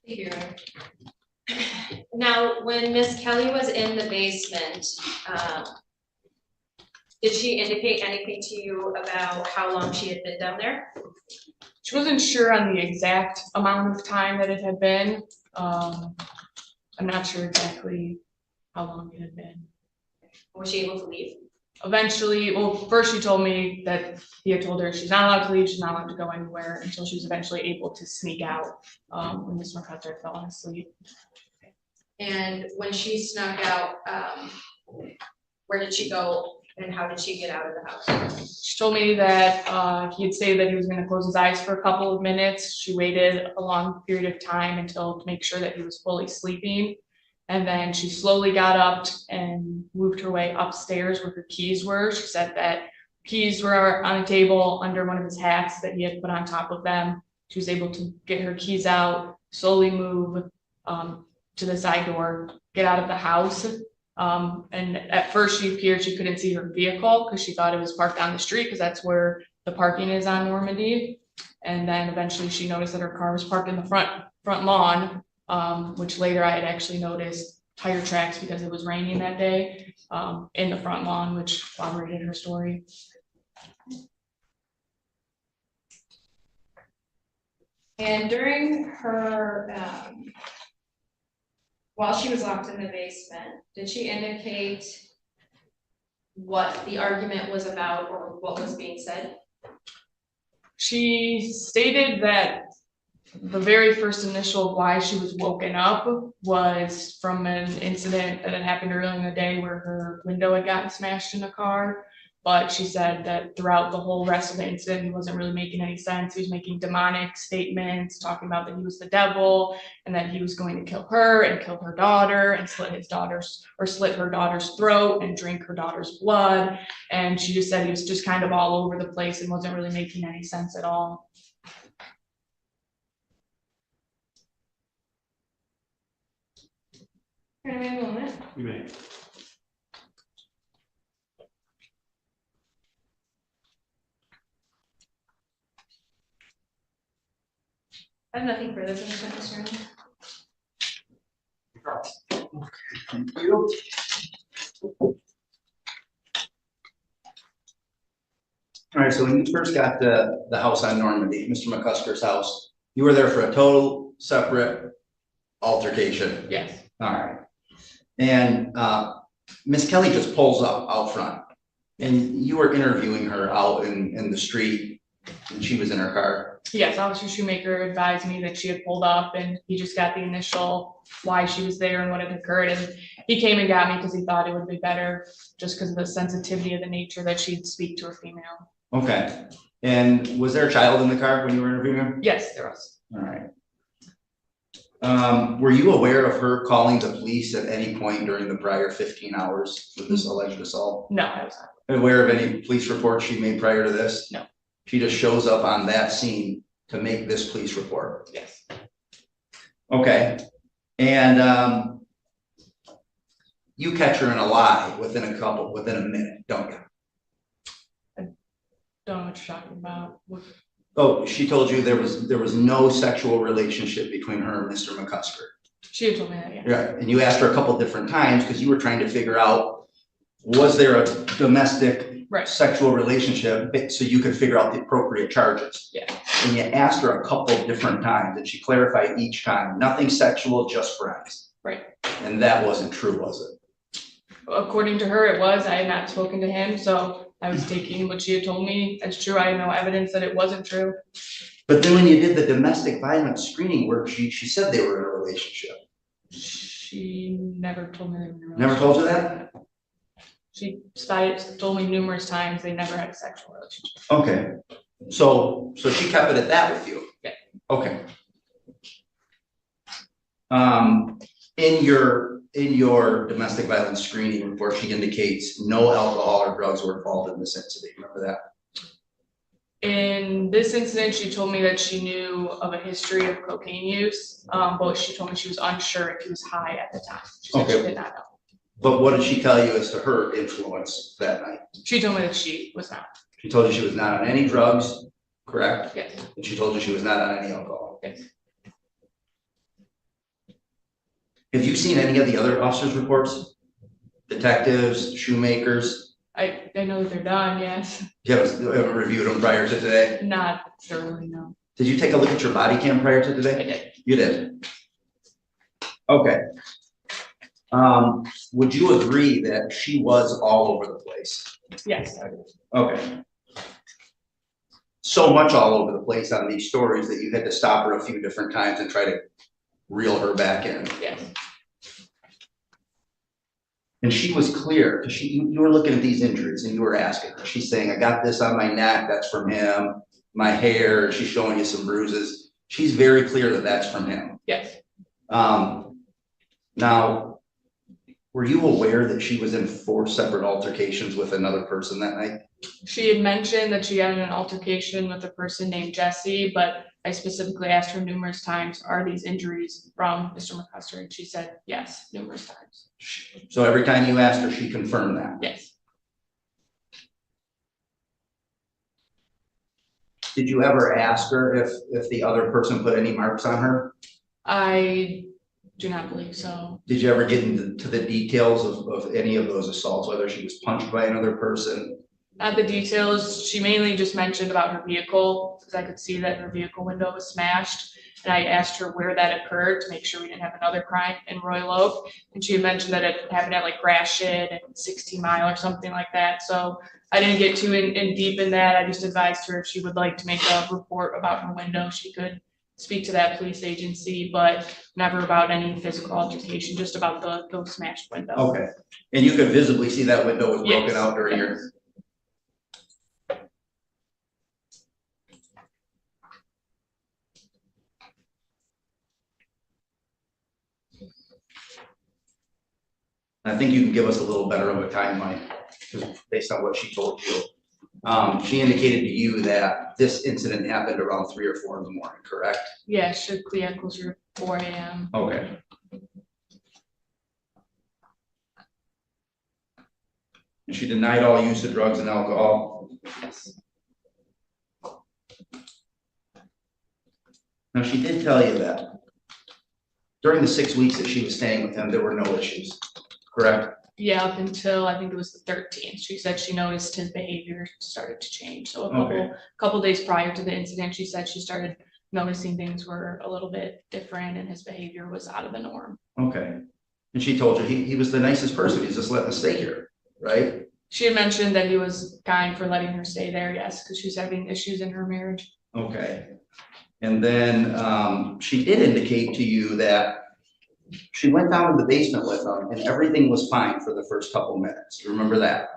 here. Now, when Miss Kelly was in the basement, did she indicate anything to you about how long she had been down there? She wasn't sure on the exact amount of time that it had been. I'm not sure exactly how long it had been. Was she able to leave? Eventually, well, first she told me that he had told her she's not allowed to leave, she's not allowed to go anywhere until she was eventually able to sneak out when Mr. McCusker fell asleep. And when she snuck out, where did she go and how did she get out of the house? She told me that he had stated that he was going to close his eyes for a couple of minutes. She waited a long period of time to make sure that he was fully sleeping. And then she slowly got up and moved her way upstairs where her keys were. She said that keys were on a table under one of his hats that he had put on top of them. She was able to get her keys out, slowly move to the side door, get out of the house. And at first she appeared she couldn't see her vehicle because she thought it was parked on the street because that's where the parking is on Normandy. And then eventually she noticed that her car was parked in the front lawn, which later I had actually noticed tire tracks because it was raining that day in the front lawn, which corroborated her story. And during her, while she was locked in the basement, did she indicate what the argument was about or what was being said? She stated that the very first initial why she was woken up was from an incident that had happened earlier in the day where her window had gotten smashed in a car. But she said that throughout the whole rest of the incident, he wasn't really making any sense. He was making demonic statements, talking about that he was the devil and that he was going to kill her and kill her daughter and slit her daughter's throat and drink her daughter's blood. And she just said he was just kind of all over the place and wasn't really making any sense at all. Can I have a moment? You may. I have nothing further to say, Mr. Chairman. Thank you. All right, so when you first got the house on Normandy, Mr. McCusker's house, you were there for a total separate altercation. Yes. All right. And Miss Kelly just pulls up out front and you were interviewing her out in the street and she was in her car. Yes, Officer Shoemaker advised me that she had pulled up and he just got the initial why she was there and what had occurred. And he came and got me because he thought it would be better just because of the sensitivity of the nature that she'd speak to a female. Okay. And was there a child in the car when you were interviewing her? Yes, there was. All right. Were you aware of her calling the police at any point during the prior 15 hours with this alleged assault? No, I was not. Aware of any police reports she made prior to this? No. She just shows up on that scene to make this police report. Yes. Okay, and you catch her in a lie within a minute, don't you? Don't know what you're talking about. Oh, she told you there was no sexual relationship between her and Mr. McCusker. She had told me that, yeah. Right, and you asked her a couple different times because you were trying to figure out, was there a domestic Right. sexual relationship, so you could figure out the appropriate charges? Yeah. And you asked her a couple different times, and she clarified each time, nothing sexual, just friends. Right. And that wasn't true, was it? According to her, it was. I had not spoken to him, so I was taking what she had told me as true. I had no evidence that it wasn't true. But then when you did the domestic violence screening work, she said they were in a relationship. She never told me they were in a Never told you relationship. that? She told me numerous times they never had a sexual relationship. Okay, so she kept it at that with you? Yeah. Okay. In your domestic violence screening report, she indicates no alcohol or drugs were involved in this incident. Remember that? In this incident, she told me that she knew of a history of cocaine use, but she told me she was unsure if he was high at the time. She said she Okay. did not know. But what did she tell you as to her influence that night? She told me that she was not. She told you she was not on any drugs, correct? Yes. And she told you she was not on any alcohol. Yes. Have you seen any of the other officers' reports? Detectives, shoemakers? I know that they're done, yes. You haven't reviewed them prior to today? Not thoroughly, no. Did you take a look at your body cam prior to I today? did. You did? Okay. Would you agree that she was all over the place? Yes, I did. Okay. So much all over the place on these stories that you had to stop her a few different times and try to reel her back in. Yes. And she was clear, because you were looking at these injuries and you were asking her, she's saying, I got this on my neck, that's from him, my hair, she's showing you some bruises. She's very clear that that's from him. Yes. Now, were you aware that she was in 4 separate altercations with another person that night? She had mentioned that she had an altercation with a person named Jesse, but I specifically asked her numerous times, are these injuries from Mr. McCusker? And she said, yes, numerous times. So every time you asked her, she confirmed that? Yes. Did you ever ask her if the other person put any marks on her? I do not believe so. Did you ever get into the details of any of those assaults, whether she was punched by another person? Not the details. She mainly just mentioned about her vehicle, because I could see that her vehicle window was smashed. And I asked her where that occurred to make sure we didn't have another crime in Royal Oak. And she had mentioned that it happened at like Gratiot and 16 Mile or something like that. So I didn't get too in deep in that. I just advised her if she would like to make a report about her window, she could speak to that police agency, but never about any physical altercation, just about the smashed window. Okay, and you could visibly see that window was broken Yes, out during yes. your. I think you can give us a little better of a timeline, because based on what she told you. She indicated to you that this incident happened around 3 or 4 in the morning, correct? Yeah, it should be at closer to 4 a.m. Okay. And she denied all use of drugs and alcohol. Yes. Now, she did tell you that during the 6 weeks that she was staying with him, there were no issues, correct? Yeah, up until I think it was the 13th. She said she noticed his behavior started to change. So a Okay. couple days prior to the incident, she said she started noticing things were a little bit different and his behavior was out of the norm. Okay. And she told you he was the nicest person, he's just letting us stay here, right? She had mentioned that he was kind for letting her stay there, yes, because she was having issues in her marriage. Okay. And then she did indicate to you that she went down to the basement with him and everything was fine for the first couple minutes. You remember that?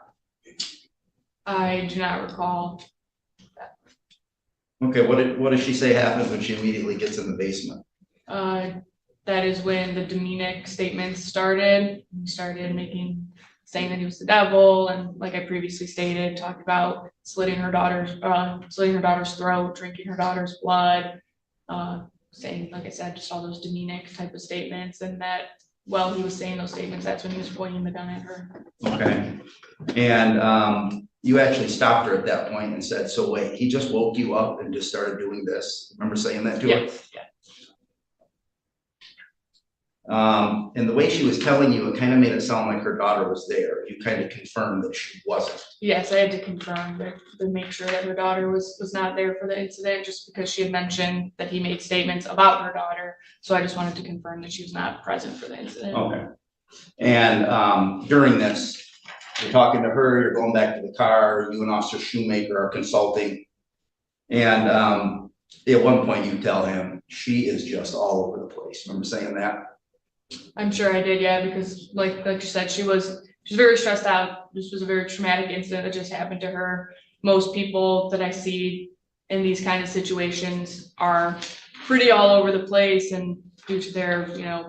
I do not recall. Okay, what does she say happens when she immediately gets in the basement? that is when the demonic statements started. He started saying that he was the devil, and like I previously stated, talked about slitting her daughter's throat, drinking her daughter's blood, saying, like I said, just all those demonic type of statements, and that while he was saying those statements, that's when he was pointing the gun at her. Okay. And you actually stopped her at that point and said, so wait, he just woke you up and just started doing this? Remember saying that to her? Yeah. And the way she was telling you, it kind of made it sound like her daughter was there. You kind of confirmed that she wasn't. Yes, I had to confirm that, to make sure that her daughter was not there for the incident, just because she had mentioned that he made statements about her daughter. So I just wanted to confirm that she was not present for the incident. Okay. And during this, you're talking to her, you're going back to the car, you and Officer Shoemaker are consulting. And at one point you tell him, she is just all over the place. Remember saying that? I'm sure I did, yeah, because like you said, she was very stressed out. This was a very traumatic incident that just happened to her. Most people that I see in these kind of situations are pretty all over the place, and due to their,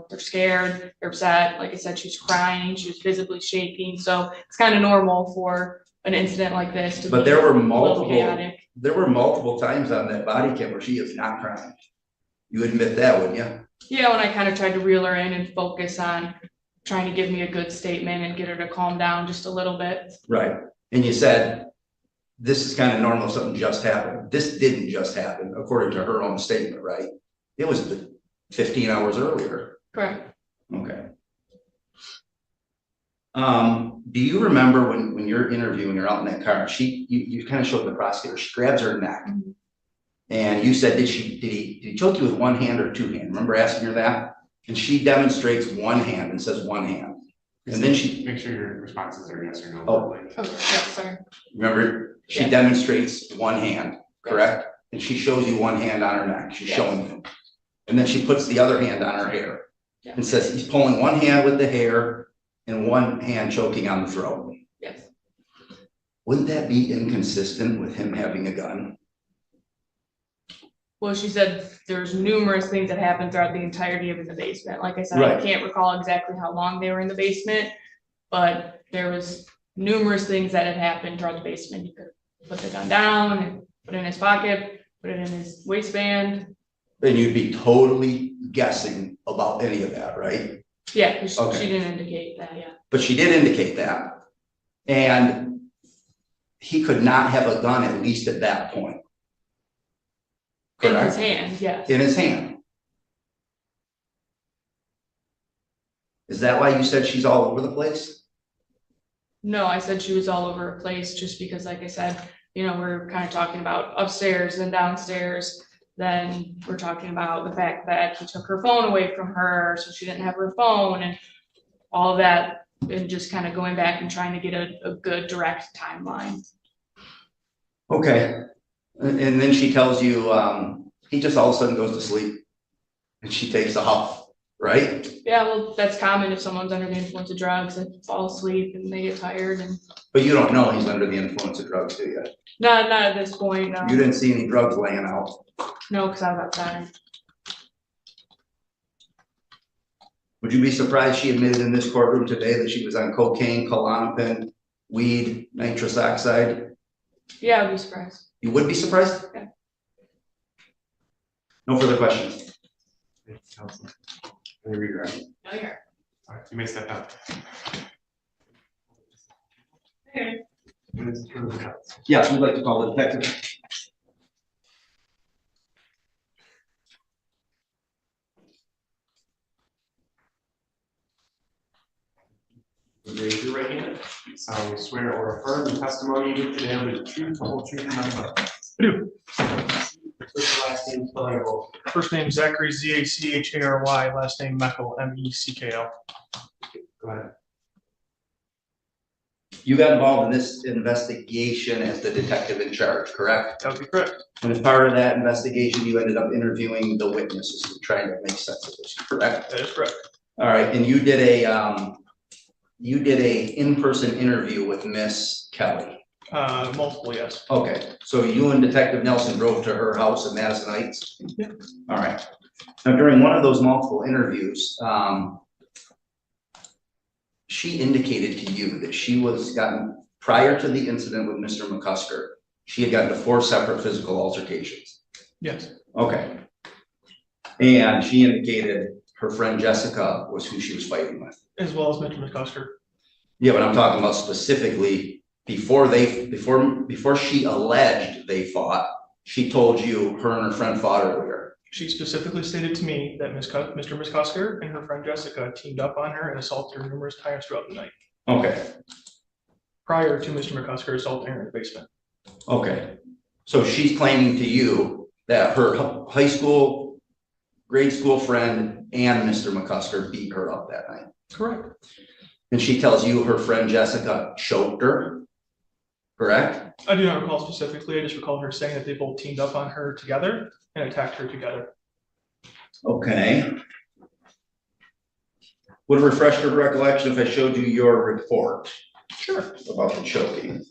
they're scared, they're upset. Like I said, she was crying, she was visibly shaking. So it's kind of normal for an incident like this to be But there were a little multiple, chaotic. times on that body cam where she is not crying. You admit that, wouldn't you? Yeah, when I kind of tried to reel her in and focus on trying to give me a good statement and get her to calm down just a little bit. Right. And you said, this is kind of normal, something just happened. This didn't just happen, according to her own statement, right? It was 15 hours earlier. Correct. Okay. Do you remember when you're interviewing her out in that car, you kind of showed the prosecutor, she grabs her neck. Mm-hmm. And you said, did he choke you with one hand or two hands? Remember asking her that? And she demonstrates one hand and says one hand. And then she, Make sure your responses are yes or no. Oh. Oh, yeah, sorry. remember, she Yeah. demonstrates one hand, correct? And she shows you one hand on her neck, she's Yes. showing you. And then she puts the other hand on her hair Yeah. and says he's pulling one hand with the hair and one hand choking on the throat. Yes. Wouldn't that be inconsistent with him having a gun? Well, she said there's numerous things that happened throughout the entirety of the basement. Like I said, I Right. can't recall exactly how long they were in the basement, but there was numerous things that had happened throughout the basement. He could put the gun down and put it in his pocket, put it in his waistband. And you'd be totally guessing about any of that, right? Yeah, 'cause Okay. she didn't indicate that, yeah. But she did indicate that. And he could not have a gun at least at that point. In his Correct? hand, yes. In his hand. Is that why you said she's all over the place? No, I said she was all over her place just because, like I said, we're kind of talking about upstairs and downstairs. Then we're talking about the fact that he took her phone away from her, so she didn't have her phone and all of that, and just kind of going back and trying to get a good direct timeline. Okay. And then she tells you, he just all of a sudden goes to sleep and she takes off, right? Yeah, well, that's common if someone's under the influence of drugs, they fall asleep and they get tired and But you don't know he's under the influence of drugs, do you? not at this point, no. You didn't see any drugs laying out. No, because I was outside. Would you be surprised she admitted in this courtroom today that she was on cocaine, Klonopin, weed, nitrous oxide? Yeah, I'd be surprised. You would be surprised? Okay. No further questions. Counsel. Any regret? No, you're. All right, you may step down. Yes, we'd like to call the detective. Raise your right hand. You solemnly swear or affirm the testimony you give today will be the truth, the whole truth, and nothing but the truth. First and last name, spelling of both. First name Zachary, Zachary, last name Meckel, Meckel. Go ahead. You got involved in this investigation as the detective in charge, correct? That would be correct. And as part of that investigation, you ended up interviewing the witnesses and trying to make sense of this, correct? That is correct. All right, and you did a in-person interview with Miss Kelly. Multiple, yes. Okay, so you and Detective Nelson drove to her house in Madison Heights? Yeah. All right, Now, during one of those multiple interviews, she indicated to you that she was gotten, prior to the incident with Mr. McCusker, she had gotten to 4 separate physical altercations. Yes, Okay. And she indicated her friend Jessica was who she was fighting with. as well as Mr. McCusker. Yeah, but I'm talking about specifically before she alleged they fought, she told you her and her friend fought earlier. She specifically stated to me that Mr. McCusker and her friend Jessica teamed up on her and assaulted her numerous times throughout the night, Okay, prior to Mr. McCusker assaulting her in the basement. okay. So she's claiming to you that her high school, grade school friend and Mr. McCusker beat her up that night. Correct. And she tells you her friend Jessica choked her, correct? I do not recall specifically, I just recall her saying that they both teamed up on her together and attacked her together. Okay. Would it refresh your recollection if I showed you your report Sure. about the choking?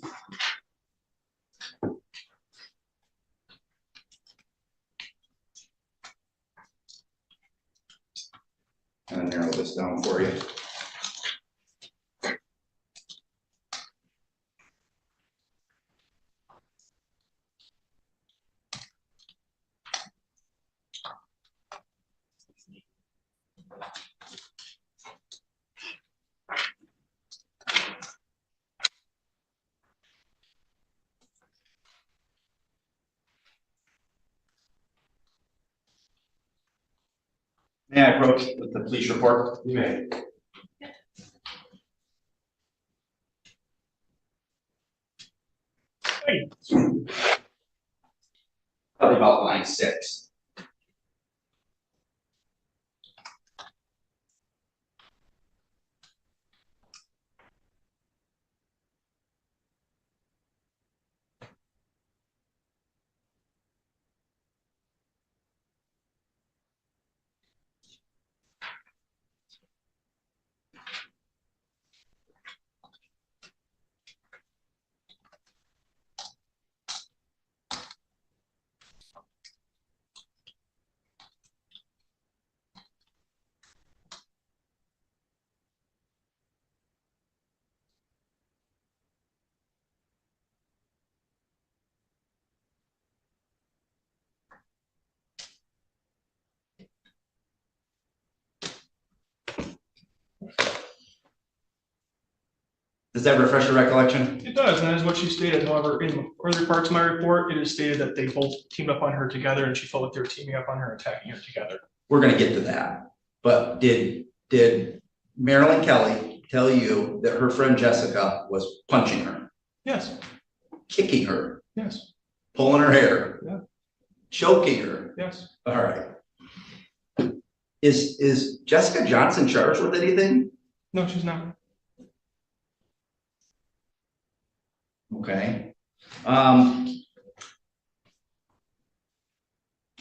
I'll narrow this down for you. May I approach with the police report? You may. Hey, Probably about line 6. Does that refresh your recollection? it does, and that is what she stated. However, in earlier parts of my report, it is stated that they both teamed up on her together and she felt like they were teaming up on her, attacking her together. We're gonna get to that. But did Marilyn Kelly tell you that her friend Jessica was punching her, Yes, kicking her, yes, pulling her hair? Yeah. Choking her? yes. All right. Is Jessica Johnson charged with anything? No, she's not. Okay.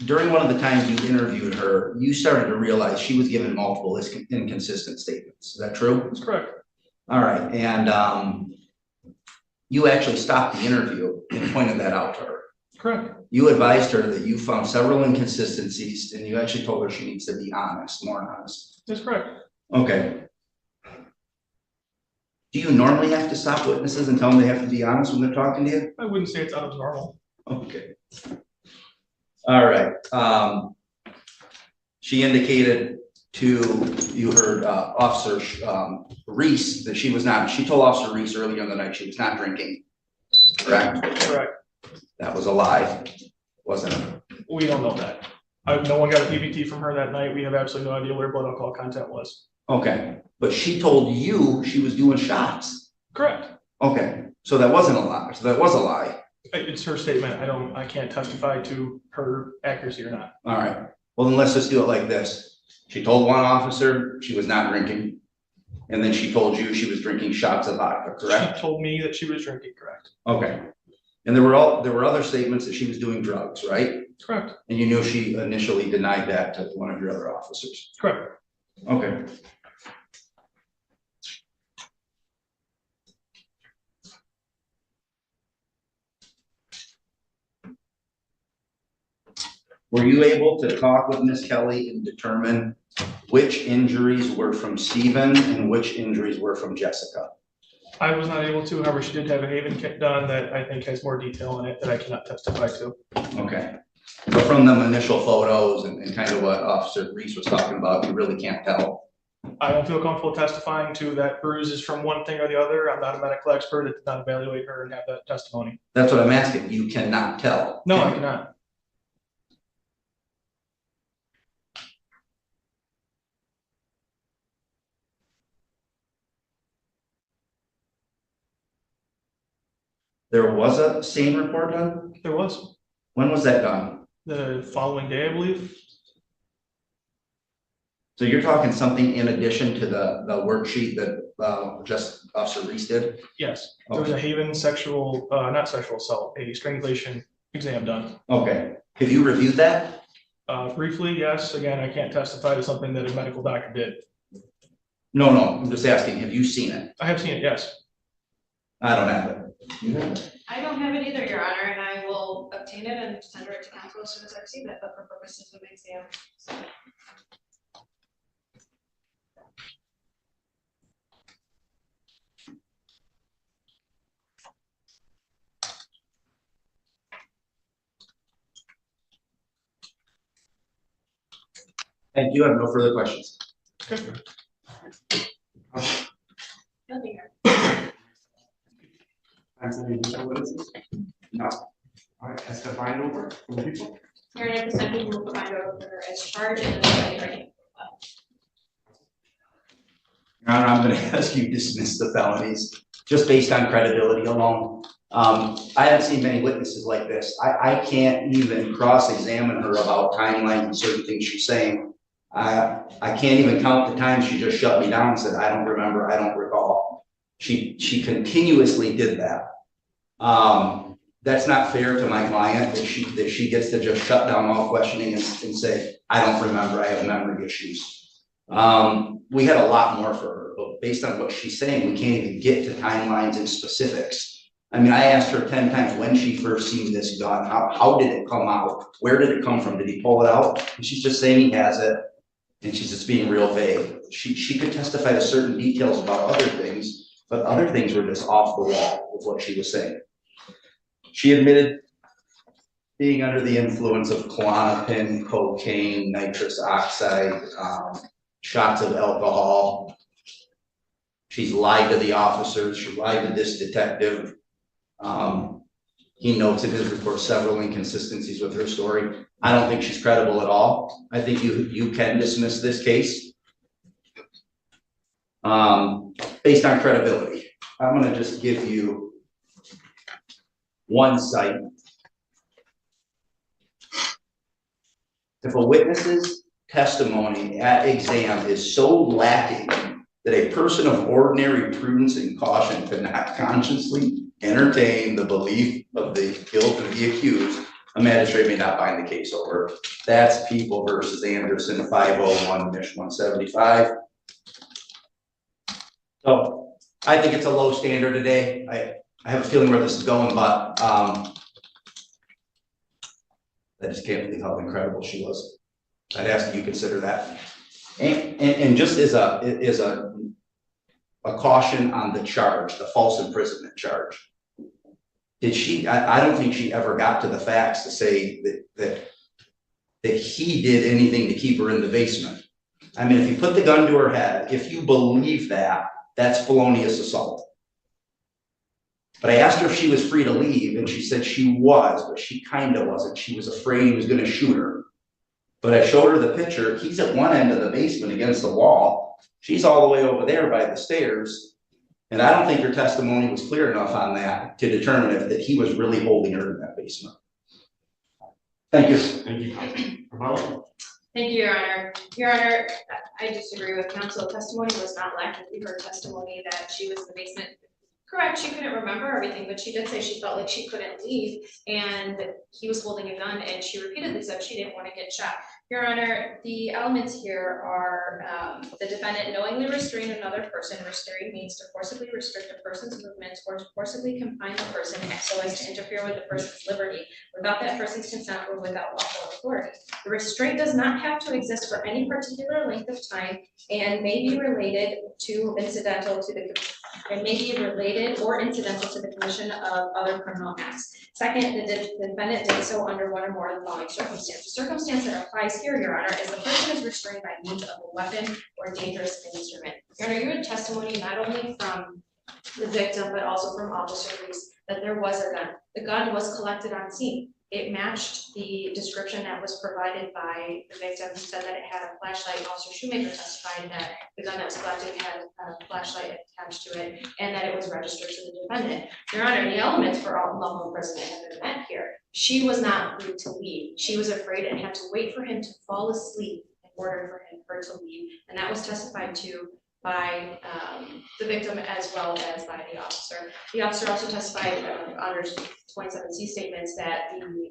During one of the times you interviewed her, you started to realize she was given multiple inconsistent statements. Is that true? That's correct. All right, and you actually stopped the interview and pointed that out to her. Correct. You advised her that you found several inconsistencies and you actually told her she needs to be honest, more honest. That's correct. Okay. Do you normally have to stop witnesses and tell them they have to be honest when they're talking to you? I wouldn't say it's out of normal. Okay. All right. She indicated to, you heard Officer Reese that she told Officer Reese earlier in the night she was not drinking, correct? Correct. That was a lie, wasn't it? We don't know that. No one got a PBT from her that night. We have absolutely no idea what her blood alcohol content was. Okay, but she told you she was doing shots. Correct. Okay, so that wasn't a lie, so that was a lie. It's her statement. I can't testify to her accuracy or not. All right, well then let's just do it like this. She told one officer she was not drinking, and then she told you she was drinking shots of vodka, correct? She told me that she was drinking, correct? Okay, and there were other statements that she was doing drugs, right? Correct. And you knew she initially denied that to one of your other officers. Correct. Okay. Were you able to talk with Ms. Kelly and determine which injuries were from Stephen and which injuries were from Jessica? I was not able to, however, she did have a Haven kit done that I think has more detail in it that I cannot testify to. Okay. But from the initial photos and kind of what Officer Reese was talking about, you really can't tell. I don't feel comfortable testifying to that bruise is from one thing or the other. I'm not a medical expert. It did not evaluate her and have that testimony. That's what I'm asking. You cannot tell. No, I cannot. There was a scene report done? There was When was that done? the following day, I believe. So you're talking something in addition to the worksheet that just Officer Reese did? Yes, there was a Haven sexual, not sexual assault, a strangulation exam done. Okay. Have you reviewed that? Briefly, yes. Again, I can't testify to something that a medical doctor did. No, I'm just asking, have you seen it? I have seen it, yes. I don't have it. You have it? I don't have it either, Your Honor, and I will obtain it and send it to counsel as soon as I receive it, but for purposes of exam. Thank you. I have no further questions. Nothing here. No. All right, that's the bind over from the people. Your Honor, the sentence will provide over as charged and the writing. Your Honor, I'm going to ask you to dismiss the felonies just based on credibility alone. I haven't seen many witnesses like this. I can't even cross-examine her about timelines and certain things she's saying. I can't even count the times she just shut me down and said, I don't remember, I don't recall. She continuously did that. That's not fair to my client that she gets to just shut down all questioning and say, I don't remember, I have memory issues. We had a lot more for her, but based on what she's saying, we can't even get to timelines and specifics. I mean, I asked her 10 times when she first seen this gun, how did it come out? Where did it come from? Did he pull it out? And she's just saying he has it. And she's just being real vague. She could testify to certain details about other things, but other things were just off the wall with what she was saying. She admitted being under the influence of Klonopin, cocaine, nitrous oxide, shots of alcohol. She's lied to the officers. She lied to this detective. He notes in his report several inconsistencies with her story. I don't think she's credible at all. I think you can dismiss this case based on credibility. I'm going to just give you one site. If a witness's testimony at exam is so lacking that a person of ordinary prudence and caution could not consciously entertain the belief of the guilt of the accused, a magistrate may not bind the case over. That's People versus Anderson, 501-175. So I think it's a low standard today. I have a feeling where this is going, but I just can't believe how incredible she was. I'd ask that you consider that. And just as a caution on the charge, the false imprisonment charge. Did she, I don't think she ever got to the facts to say that he did anything to keep her in the basement. I mean, if you put the gun to her head, if you believe that, that's felonious assault. But I asked her if she was free to leave, and she said she was, but she kind of wasn't. She was afraid he was going to shoot her. But I showed her the picture. He's at one end of the basement against the wall. She's all the way over there by the stairs. And I don't think her testimony was clear enough on that to determine if that he was really holding her in that basement. Thank you. Thank you. Well, Thank you, Your Honor. Your Honor, I disagree with counsel. Testimony was not lacking. We heard testimony that she was in the basement. Correct, she couldn't remember everything, but she did say she felt like she couldn't leave and he was holding a gun and she repeatedly said she didn't want to get shot. Your Honor, the elements here are, the defendant knowingly restrain another person. Restrain means to forcibly restrict a person's movements or to forcibly confine the person so as to interfere with the person's liberty without that person's consent or without lawful authority. The restraint does not have to exist for any particular length of time and may be related to incidental to the, and may be related or incidental to the commission of other criminal acts. Second, the defendant did so under one or more of the following circumstances. The circumstance that applies here, Your Honor, is the person is restrained by means of a weapon or dangerous instrument. Your Honor, you had testimony not only from the victim, but also from Officer Reese that there was a gun. The gun was collected on scene. It matched the description that was provided by the victim, who said that it had a flashlight. Officer Shoemaker testified that the gun that was collected had a flashlight attached to it and that it was registered to the defendant. Your Honor, the elements for unlawful imprisonment have been met here. She was not free to leave. She was afraid and had to wait for him to fall asleep in order for her to leave. And that was testified to by the victim as well as by the officer. The officer also testified under 27C statements that the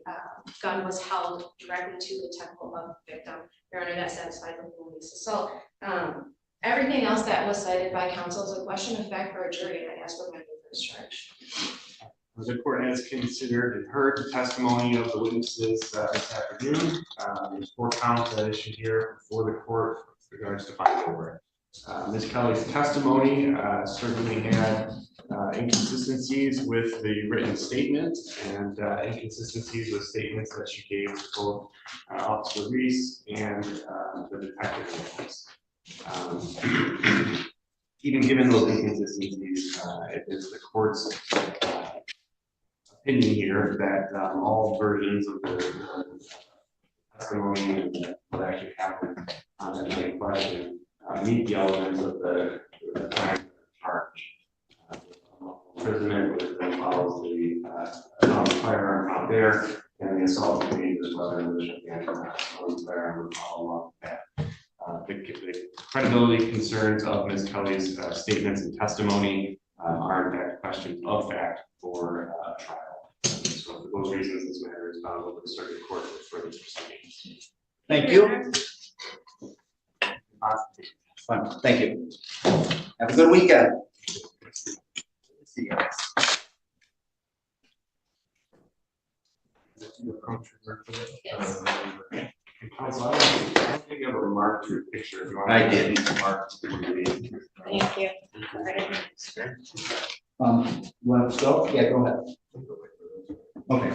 gun was held directly to the temple of the victim. Your Honor, that satisfied the police assault. Everything else that was cited by counsel is a question of fact for a jury, and I ask for my first charge. The court has considered and heard the testimony of the witnesses this afternoon. There's 4 counts that issue here before the court with regards to final order. Ms. Kelly's testimony certainly had inconsistencies with the written statement and inconsistencies with statements that she gave to both Officer Reese and the detective. Even given those inconsistencies, it is the court's opinion here that all versions of the testimony and what actually happened on that night question meet the elements of the crime charge. Imprisonment that follows the firearm out there and the assault of dangerous weapon, which again, firearm would follow along with that. The credibility concerns of Ms. Kelly's statements and testimony are in fact questions of fact for trial. So for those reasons, this matter is bound over the circuit court for further proceedings. Thank you. Fine. Thank you. Have a good weekend. See you guys. Counsel, I don't think you have a remark to your picture. If you want I did. Mark. Thank you. You want to go? Yeah, go ahead. Okay.